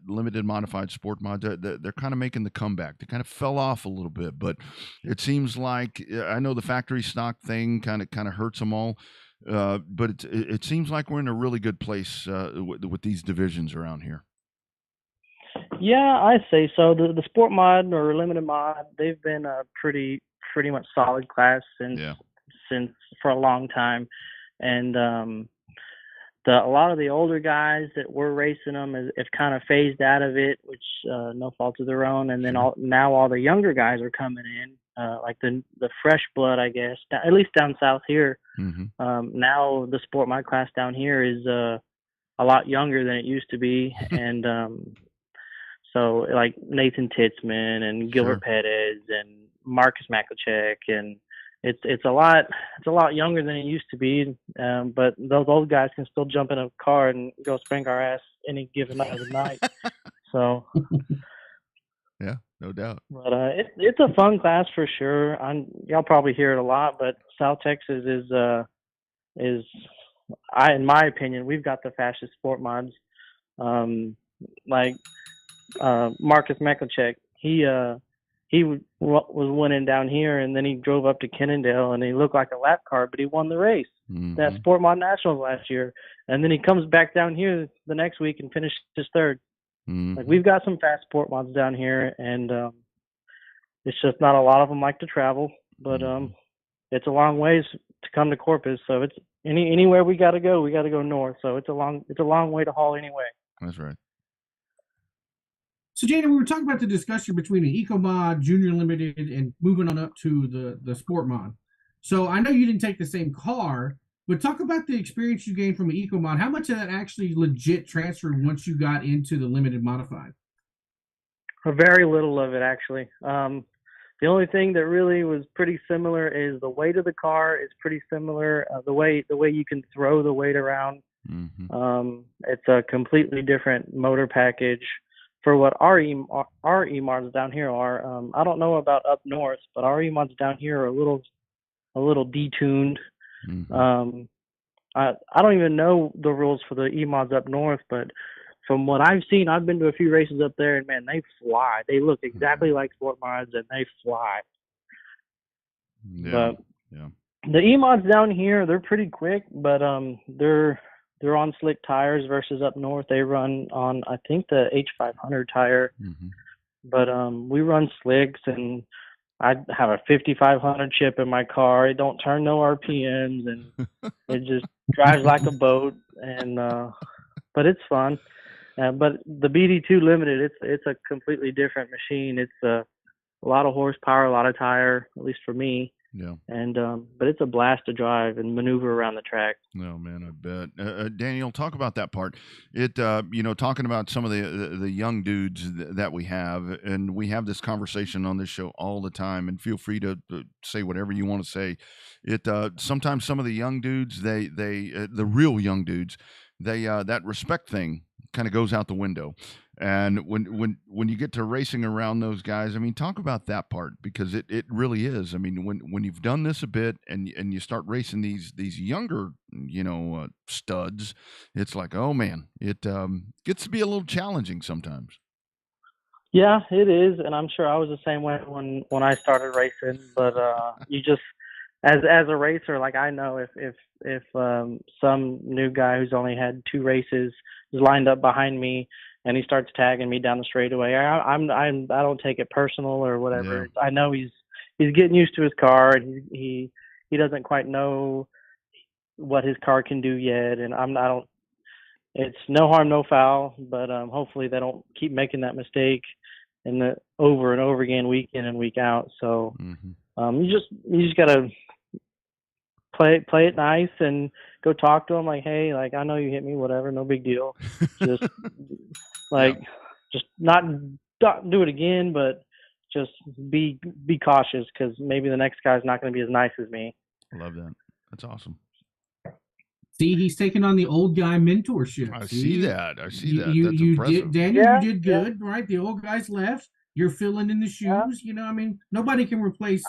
limited modified sport mods, they're kind of making the comeback. They kind of fell off a little bit, but it seems like, I know the factory stock thing kind of hurts them all. But it seems like we're in a really good place with these divisions around here. Yeah, I say so. The sport mod or limited mod, they've been a pretty much solid class since for a long time, and a lot of the older guys that were racing them have kind of phased out of it, which no fault of their own. And then now all the younger guys are coming in. Like the fresh blood, I guess, at least down south here. Mm-hmm. Now the sport mod class down here is a lot younger than it used to be, and so like Nathan Titzman and Gilbert Perez and Marcus Maklicek, and it's a lot younger than it used to be. But those old guys can still jump in a car and go spank our ass any given night of the night. So. Yeah, no doubt. But it's a fun class for sure. Y'all probably hear it a lot, but South Texas is in my opinion, we've got the fastest sport mods. Like Marcus Maklicek, he was winning down here, and then he drove up to Kennendale, and he looked like a lap car, but he won the race. Mm-hmm. That Sport Mod Nationals last year, and then he comes back down here the next week and finishes third. Mm-hmm. Like, we've got some fast sport mods down here, and it's just not a lot of them like to travel. But it's a long ways to come to Corpus, so it's anywhere we got to go north. So it's a long way to haul anyway. That's right. So, Jana, we were talking about the discussion between the Eco Mod, Junior Limited, and moving on up to the Sport Mod. So I know you didn't take the same car, but talk about the experience you gained from an Eco Mod. How much of that actually legit transferred once you got into the Limited Modified? Very little of it, actually. The only thing that really was pretty similar is the weight of the car is pretty similar. The way you can throw the weight around. Mm-hmm. It's a completely different motor package for what our E-mods down here are. I don't know about up north, but our E-mods down here are a little detuned. Mm-hmm. I don't even know the rules for the E-mods up north, but from what I've seen, I've been to a few races up there, and man, they fly. They look exactly like sport mods, and they fly. Yeah. The E-mods down here, they're pretty quick, but they're on slick tires versus up north. They run on, I think, the H500 tire. Mm-hmm. But we run slicks, and I have a 5500 chip in my car. It don't turn no RPMs, and it just drives like a boat. And but it's fun. But the BD2 Limited, it's a completely different machine. It's a lot of horsepower, a lot of tire, at least for me. Yeah. And but it's a blast to drive and maneuver around the track. No, man, I bet. Daniel, talk about that part. It talking about some of the young dudes that we have, and we have this conversation on this show all the time. And feel free to say whatever you want to say. It sometimes some of the young dudes, they the real young dudes, they that respect thing kind of goes out the window. And when you get to racing around those guys, I mean, talk about that part, because it really is. I mean, when you've done this a bit and you start racing these younger, studs, it's like, oh man, it gets to be a little challenging sometimes. Yeah, it is, and I'm sure I was the same way when I started racing. But you just, as a racer, like, I know if some new guy who's only had 2 races is lined up behind me, and he starts tagging me down the straightaway, I don't take it personal or whatever. Yeah. I know he's getting used to his car, and he doesn't quite know what his car can do yet, and I don't. It's no harm, no foul, but hopefully they don't keep making that mistake over and over again, week in and week out. So you just gotta play it nice and go talk to them like, hey, like, I know you hit me, whatever, no big deal. Just just not do it again, but just be cautious, because maybe the next guy's not going to be as nice as me. I love that. That's awesome. See, he's taking on the old guy mentorship. I see that. That's you impressive. did, Daniel. Yeah, you did good, right? The old guys left. You're filling in the shoes. Yeah. I mean, nobody can replace,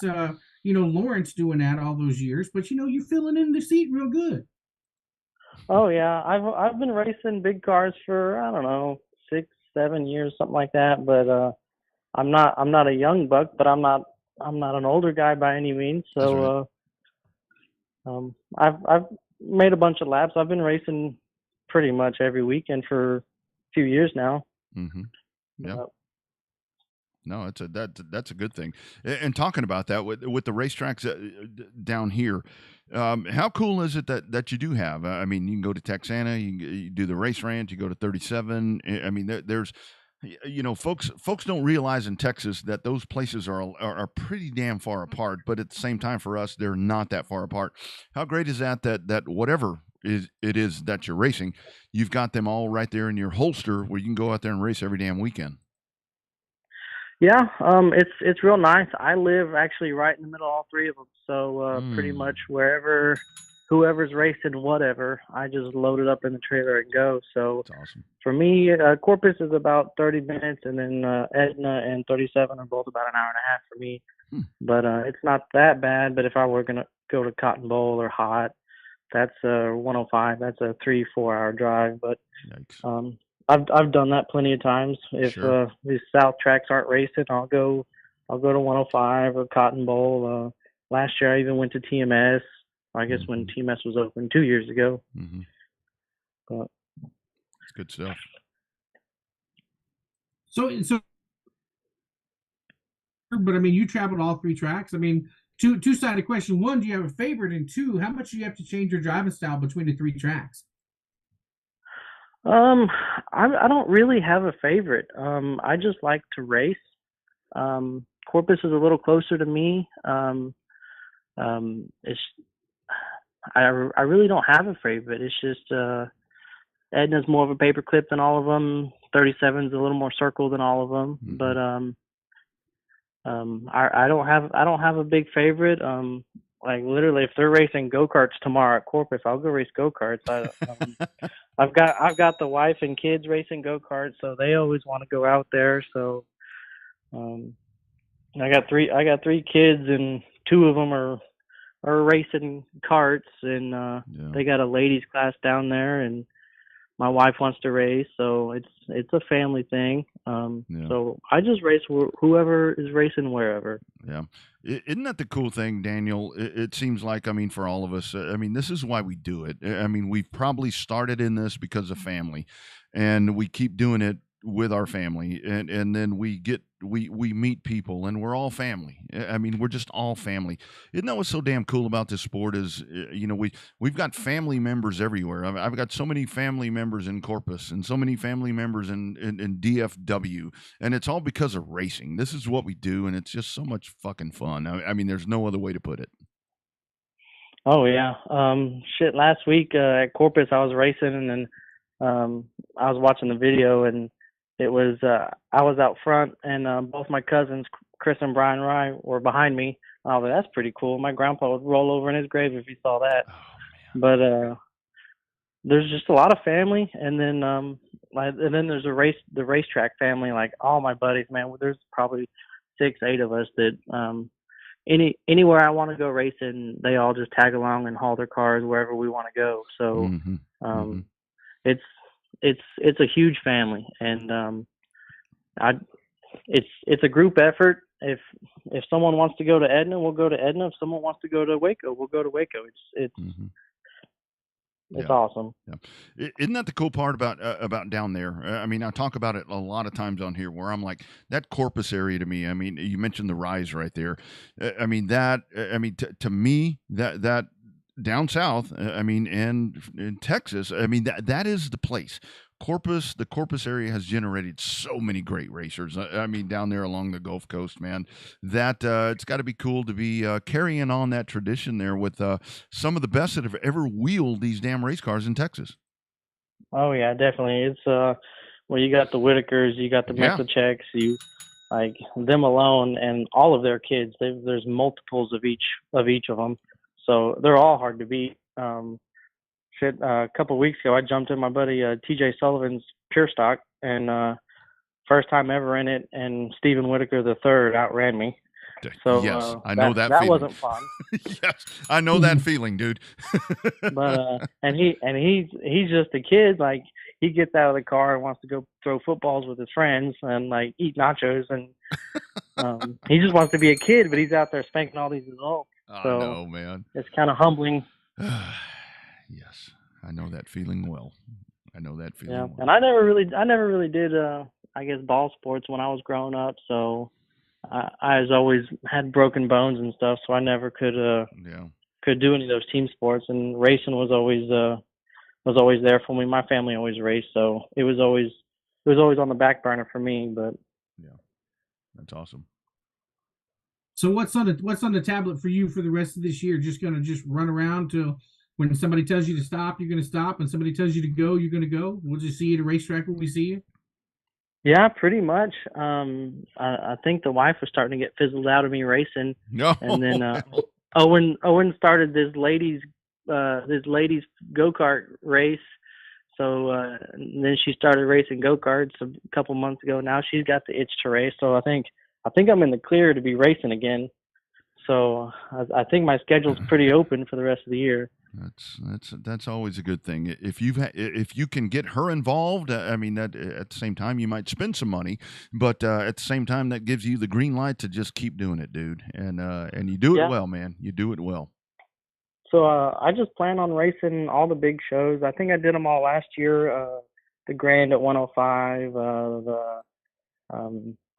Lawrence doing that all those years. But you're filling in the seat real good. Oh yeah, I've been racing big cars for, I don't know, 6-7 years, something like that. But I'm not a young buck, but I'm not an older guy by any means. So I've made a bunch of laps. I've been racing pretty much every weekend for a few years now. Mm-hmm. Yeah. No, that's a good thing. And talking about that with the racetracks down here, how cool is it that you do have? I mean, you can go to Texana, you do the race ranch, you go to 37. I mean, there's, folks don't realize in Texas that those places are pretty damn far apart. But at the same time, for us, they're not that far apart. How great is that whatever it is that you're racing, you've got them all right there in your holster where you can go out there and race every damn weekend. Yeah, it's real nice. I live actually right in the middle of all three of them, so pretty much whoever's racing whatever, I just load it up in the trailer and go. So that's awesome. For me, Corpus is about 30 minutes, and then Edna and 37 are both about an hour and a half for me. But it's not that bad. But if I were gonna go to Cotton Bowl or Hot, that's 105. That's a 3-4 hour drive. But yikes. I've done that plenty of times. If these South tracks aren't racing, I'll go to 105 or Cotton Bowl. Last year I even went to TMS. I guess when TMS was open 2 years ago. Mm-hmm. But it's good stuff. So, but I mean, you traveled all three tracks. I mean, two-sided question. One, do you have a favorite? And two, how much do you have to change your driving style between the three tracks? I don't really have a favorite. I just like to race. Corpus is a little closer to me. I really don't have a favorite. It's just Edna's more of a paperclip than all of them. 37's a little more circle than all of them. Mm-hmm. But I don't have a big favorite. Like literally, if they're racing go-karts tomorrow at Corpus, I'll go race go-karts. I've got the wife and kids racing go-karts, so they always want to go out there. So I got three kids, and two of them are racing karts, and they got a ladies class down there, and my wife wants to race, so it's a family thing. So I just race whoever is racing wherever. Yeah. Isn't that the cool thing, Daniel? It seems like, I mean, for all of us, I mean, this is why we do it. I mean, we've probably started in this because of family, and we keep doing it with our family, and then we meet people, and we're all family. I mean, we're just all family. Isn't that what's so damn cool about this sport is, we've got family members everywhere. I've got so many family members in Corpus and so many family members in DFW, and it's all because of racing. This is what we do, and it's just so much fucking fun. I mean, there's no other way to put it. Oh yeah. Last week at Corpus I was racing, and then I was watching the video, and it was I was out front, and both my cousins, Chris and Brian Rye, were behind me. I was like, that's pretty cool. My grandpa would roll over in his grave if he saw that. Oh, but there's just a lot of family, and then there's the racetrack family. Like all my buddies, man. There's probably 6-8 of us that anywhere I want to go racing, they all just tag along and haul their cars wherever we want to go. So it's a huge family, and it's a group effort. If someone wants to go to Edna, we'll go to Edna. If someone wants to go to Waco, we'll go to Waco. It's awesome. Yeah. Isn't that the cool part about down there? I mean, I talk about it a lot of times on here where I'm like, that Corpus area to me, I mean, you mentioned the Rise right there. To me, that down south, I mean, and in Texas, I mean, that is the place. The Corpus area has generated so many great racers. I mean, down there along the Gulf Coast, man, that it's got to be cool to be carrying on that tradition there with some of the best that have ever wheeled these damn race cars in Texas. Oh yeah, definitely. It's you got the Whitakers, you got the Mexicheks, you like them alone, and all of their kids. There's multiples of each of them, so they're all hard to beat. shit, a couple of weeks ago, I jumped in my buddy TJ Sullivan's Pure Stock, and first time ever in it, and Stephen Whitaker III outran me. So yes, I know that that feeling. wasn't fun. Yes, I know that feeling, dude. But he's just a kid. Like, he gets out of the car and wants to go throw footballs with his friends and like eat nachos, and he just wants to be a kid. But he's out there spanking all these adults. So no, man, it's kind of humbling. Yes, I know that feeling well. Yeah, and I never really did I guess ball sports when I was growing up, so I was always had broken bones and stuff, so I never could do any of those team sports, and racing was always there for me. My family always raced, so it was always on the back burner for me. But yeah, that's awesome. So what's on the tablet for you for the rest of this year? Just gonna run around till when somebody tells you to stop, you're gonna stop, and somebody tells you to go, you're gonna go. We'll just see you at a racetrack when we see you. Yeah, pretty much. I think the wife was starting to get fizzled out of me racing. No. And then Owen started this ladies go-kart race. So and then she started racing go-karts a couple months ago. Now she's got the itch to race. So I think I'm in the clear to be racing again. So I think my schedule's pretty open for the rest of the year. That's always a good thing. If you can get her involved, I mean, that at the same time you might spend some money, but at the same time that gives you the green light to just keep doing it, dude. And you do it well, man. You do it well. So I just plan on racing all the big shows. I think I did them all last year. The Grand at 105, the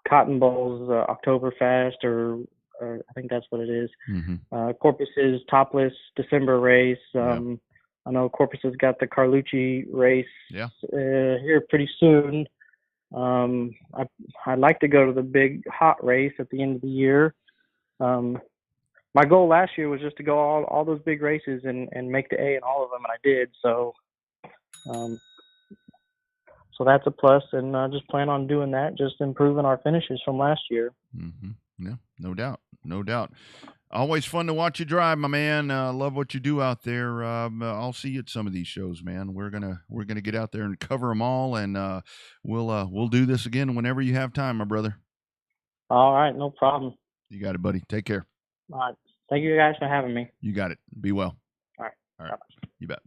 Cotton Bowl's Oktoberfest, or I think that's what it is. Mm-hmm. Corpus's Topless December race. I know Corpus has got the Carlucci race here pretty soon. I'd like to go to the big hot race at the end of the year. My goal last year was just to go all those big races and make the A in all of them, and I did. So that's a plus, and I just plan on doing that, just improving our finishes from last year. Mm-hmm. Yeah, no doubt. Always fun to watch you drive, my man. Love what you do out there. I'll see you at some of these shows, man. We're gonna get out there and cover them all, and we'll do this again whenever you have time, my brother. All right, no problem. You got it, buddy. Take care. All right. Thank you guys for having me. You got it. Be well. All right. Bye-bye. You bet.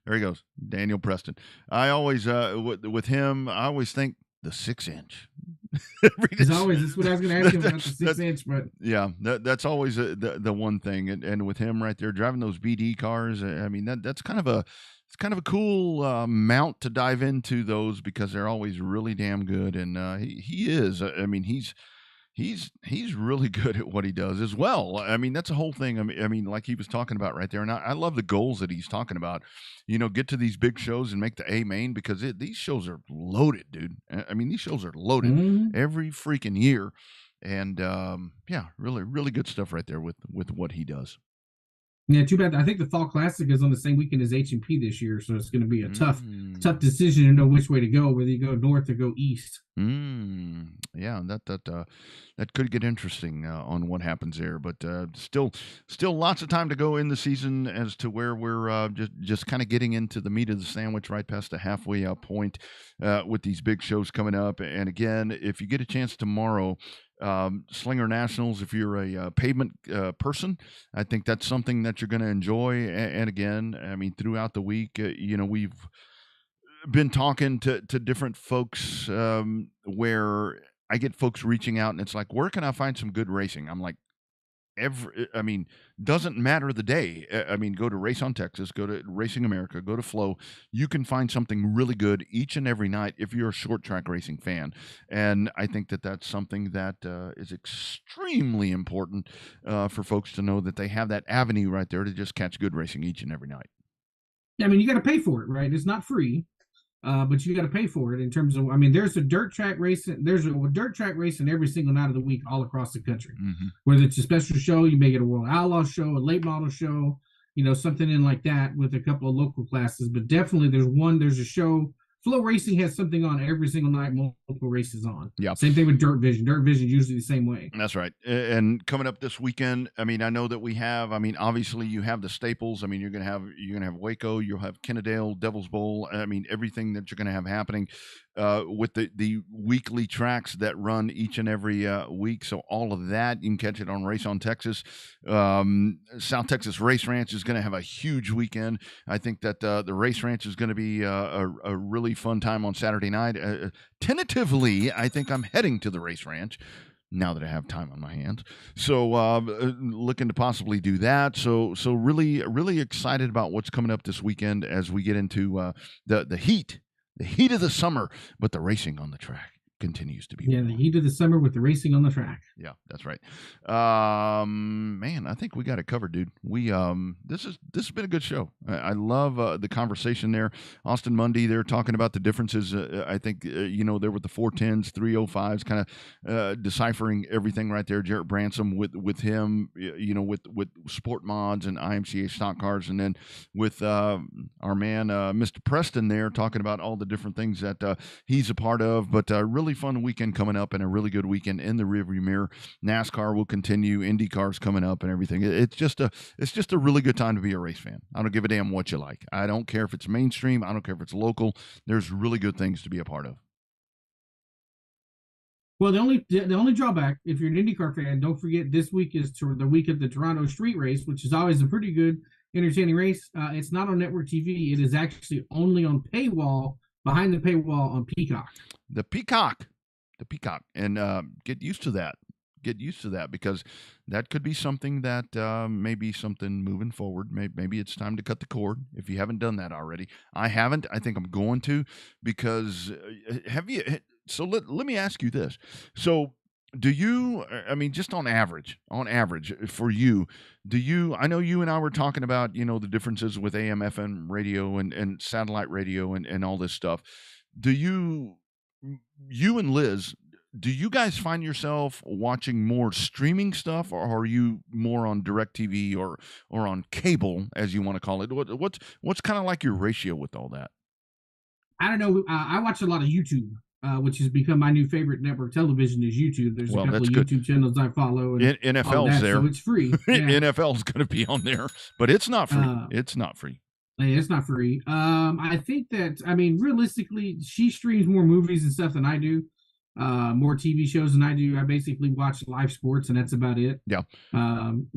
There he goes, Daniel Preston. I always with him, I always think the 6-inch. As always, that's what I was going to ask you about the 6-inch, but yeah, that's always the one thing. And with him right there driving those BD cars, I mean that's kind of a cool mount to dive into those, because they're always really damn good. And he is. I mean, he's really good at what he does as well. I mean, that's the whole thing. I mean, like he was talking about right there. And I love the goals that he's talking about. You know, get to these big shows and make the A main, because these shows are loaded, dude. I mean, these shows are loaded every freaking year. And yeah, really, really good stuff right there with what he does. Yeah, too bad. I think the Fall Classic is on the same weekend as H&P this year, so it's going to be a tough decision to know which way to go, whether you go north or go east. Yeah, that could get interesting on what happens there, but still lots of time to go in the season, as to where we're just kind of getting into the meat of the sandwich, right past the halfway out point with these big shows coming up. And again, if you get a chance tomorrow, Slinger Nationals, if you're a pavement person, I think that's something that you're going to enjoy. And again, I mean, throughout the week, you know, we've been talking to different folks where I get folks reaching out, and it's like, where can I find some good racing? I'm like, doesn't matter the day. I mean, go to Race on Texas, go to Racing America, go to Flow. You can find something really good each and every night if you're a short track racing fan. And I think that's something that is extremely important for folks to know, that they have that avenue right there to just catch good racing each and every night. I mean, you got to pay for it, right? It's not free. But you got to pay for it in terms of, I mean, there's a dirt track racing every single night of the week all across the country. Whether it's a special show, you may get a World Outlaw show, a late model show, you know, something in like that with a couple of local classes. But definitely there's a show Flow Racing has something on every single night, multiple races on. Yeah. Same thing with Dirt Vision. Dirt Vision is usually the same way. That's right. And coming up this weekend, I mean, I know that we have. I mean, obviously you have the staples. I mean, you're gonna have Waco. You'll have Kennedale, Devil's Bowl. I mean, everything that you're gonna have happening with the weekly tracks that run each and every week. So all of that you can catch it on Race on Texas. South Texas Race Ranch is going to have a huge weekend. I think that the Race Ranch is going to be a really fun time on Saturday night. Tentatively, I think I'm heading to the Race Ranch now that I have time on my hands. So looking to possibly do that. So really, really excited about what's coming up this weekend as we get into the heat of the summer, but the racing on the track continues to be warm. The heat of the summer with the racing on the track. Yeah, that's right. Man, I think we got it covered, dude. We this has been a good show. I love the conversation there. Austin Mundy, they're talking about the differences. I think there with the 410s, 305s, kind of deciphering everything right there. Jarrett Bransom with him, with sport mods and IMCA stock cars, and then with our man Mr. Preston there talking about all the different things that he's a part of. But really fun weekend coming up, and a really good weekend in the rearview mirror. NASCAR will continue, IndyCar's coming up, and everything. It's just a really good time to be a race fan. I don't give a damn what you like. I don't care if it's mainstream. I don't care if it's local. There's really good things to be a part of. Well, the only drawback, if you're an IndyCar fan, don't forget this week is the week of the Toronto Street Race, which is always a pretty good, entertaining race. It's not on network TV. It is actually only on paywall, behind the paywall on Peacock. The Peacock, and get used to that. Because that could be something that may be something moving forward. Maybe it's time to cut the cord if you haven't done that already. I haven't. I think I'm going to, because have you? So let me ask you this. So do you? I mean, just on average for you, do you? I know you and I were talking about the differences with AM, FM radio and satellite radio and all this stuff. Do you and Liz? Do you guys find yourself watching more streaming stuff, or are you more on DirecTV or on cable, as you want to call it? What's kind of like your ratio with all that? I don't know. I watch a lot of YouTube, which has become my new favorite network television is YouTube. There's a couple of YouTube channels I follow. And NFL's there. So it's free. Yeah. NFL's going to be on there, but it's not free. It's not free. It's not free. I think that, realistically, she streams more movies and stuff than I do. More TV shows than I do. I basically watch live sports, and that's about it. Yeah.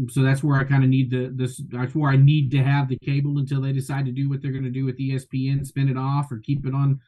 So that's where I kind of need that's where I need to have the cable until they decide to do what they're going to do with ESPN, spin it off, or keep it on,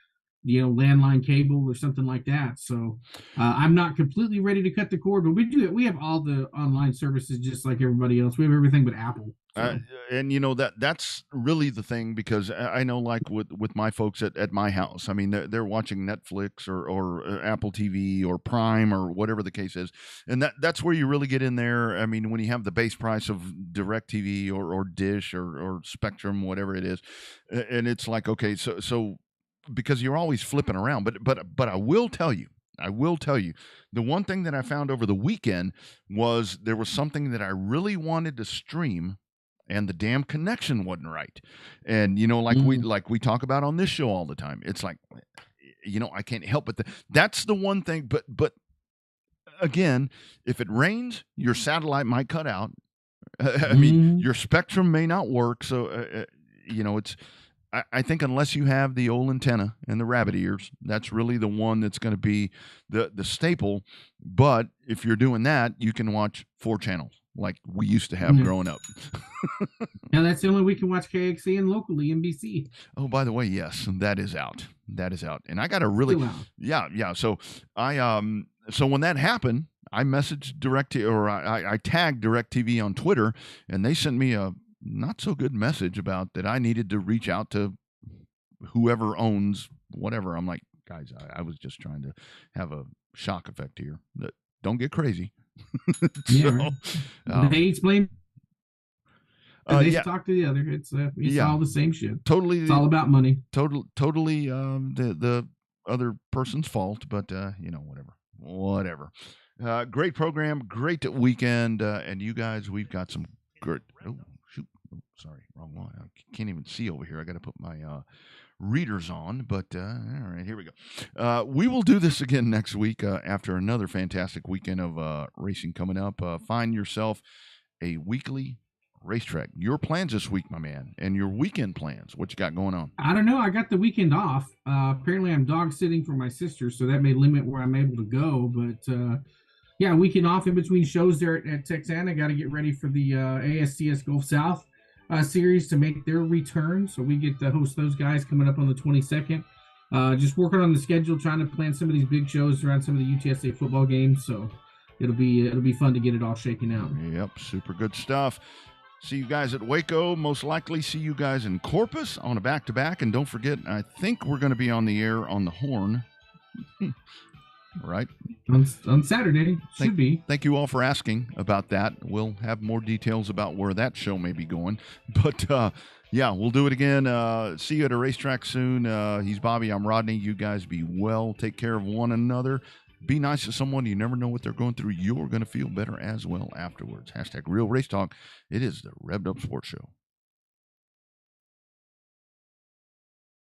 landline cable or something like that. So I'm not completely ready to cut the cord, but we have all the online services just like everybody else. We have everything but Apple. So. And that's really the thing, because I know, like with my folks at my house, I mean, they're watching Netflix or Apple TV or Prime or whatever the case is, and that's where you really get in there. I mean, when you have the base price of DirecTV or Dish or Spectrum, whatever it is, and it's like, okay, so because you're always flipping around, but I will tell you, the one thing that I found over the weekend was there was something that I really wanted to stream, and the damn connection wasn't right. And we talk about on this show all the time. It's like, I can't help it. That's the one thing. But again, if it rains, your satellite might cut out. I mean, your Spectrum may not work. So it's. I think unless you have the old antenna and the rabbit ears, that's really the one that's going to be the staple. But if you're doing that, you can watch 4 channels like we used to have growing up. Now that's the only way we can watch KXAN locally, NBC. Oh, by the way, yes, that is out. And I got a really, yeah. So so when that happened, I messaged DirecTV, or I tagged DirecTV on Twitter, and they sent me a not so good message about that I needed to reach out to whoever owns whatever. I'm like, guys, I was just trying to have a shock effect here. Don't get crazy. They explain. They talk to the other. It's all the same shit. Totally, it's all about money. Totally. The other person's fault, but whatever. Great program, great weekend, and you guys, we've got some good. Oh, shoot! Oh, sorry, wrong one. I can't even see over here. I got to put my readers on. But all right, here we go. We will do this again next week after another fantastic weekend of racing coming up. Find yourself a weekly racetrack. Your plans this week, my man, and your weekend plans. What you got going on? I don't know. I got the weekend off. Apparently, I'm dog sitting for my sister, so that may limit where I'm able to go. But yeah, weekend off in between shows there at Texana. Got to get ready for the ASCS Gulf South series to make their return. So we get to host those guys coming up on the 22nd. Just working on the schedule, trying to plan some of these big shows around some of the UTSA football games. So it'll be fun to get it all shaken out. Yep, super good stuff. See you guys at Waco. Most likely see you guys in Corpus on a back-to-back. And don't forget, I think we're going to be on the air on the Horn. Right? On Saturday. Should be. Thank you all for asking about that. We'll have more details about where that show may be going. But, yeah, we'll do it again. See you at a racetrack soon. He's Bobby. I'm Rodney. You guys be well. Take care of one another. Be nice to someone. You never know what they're going through. You're going to feel better as well afterwards. #Real Race Talk. It is the Revved Up Sports Show.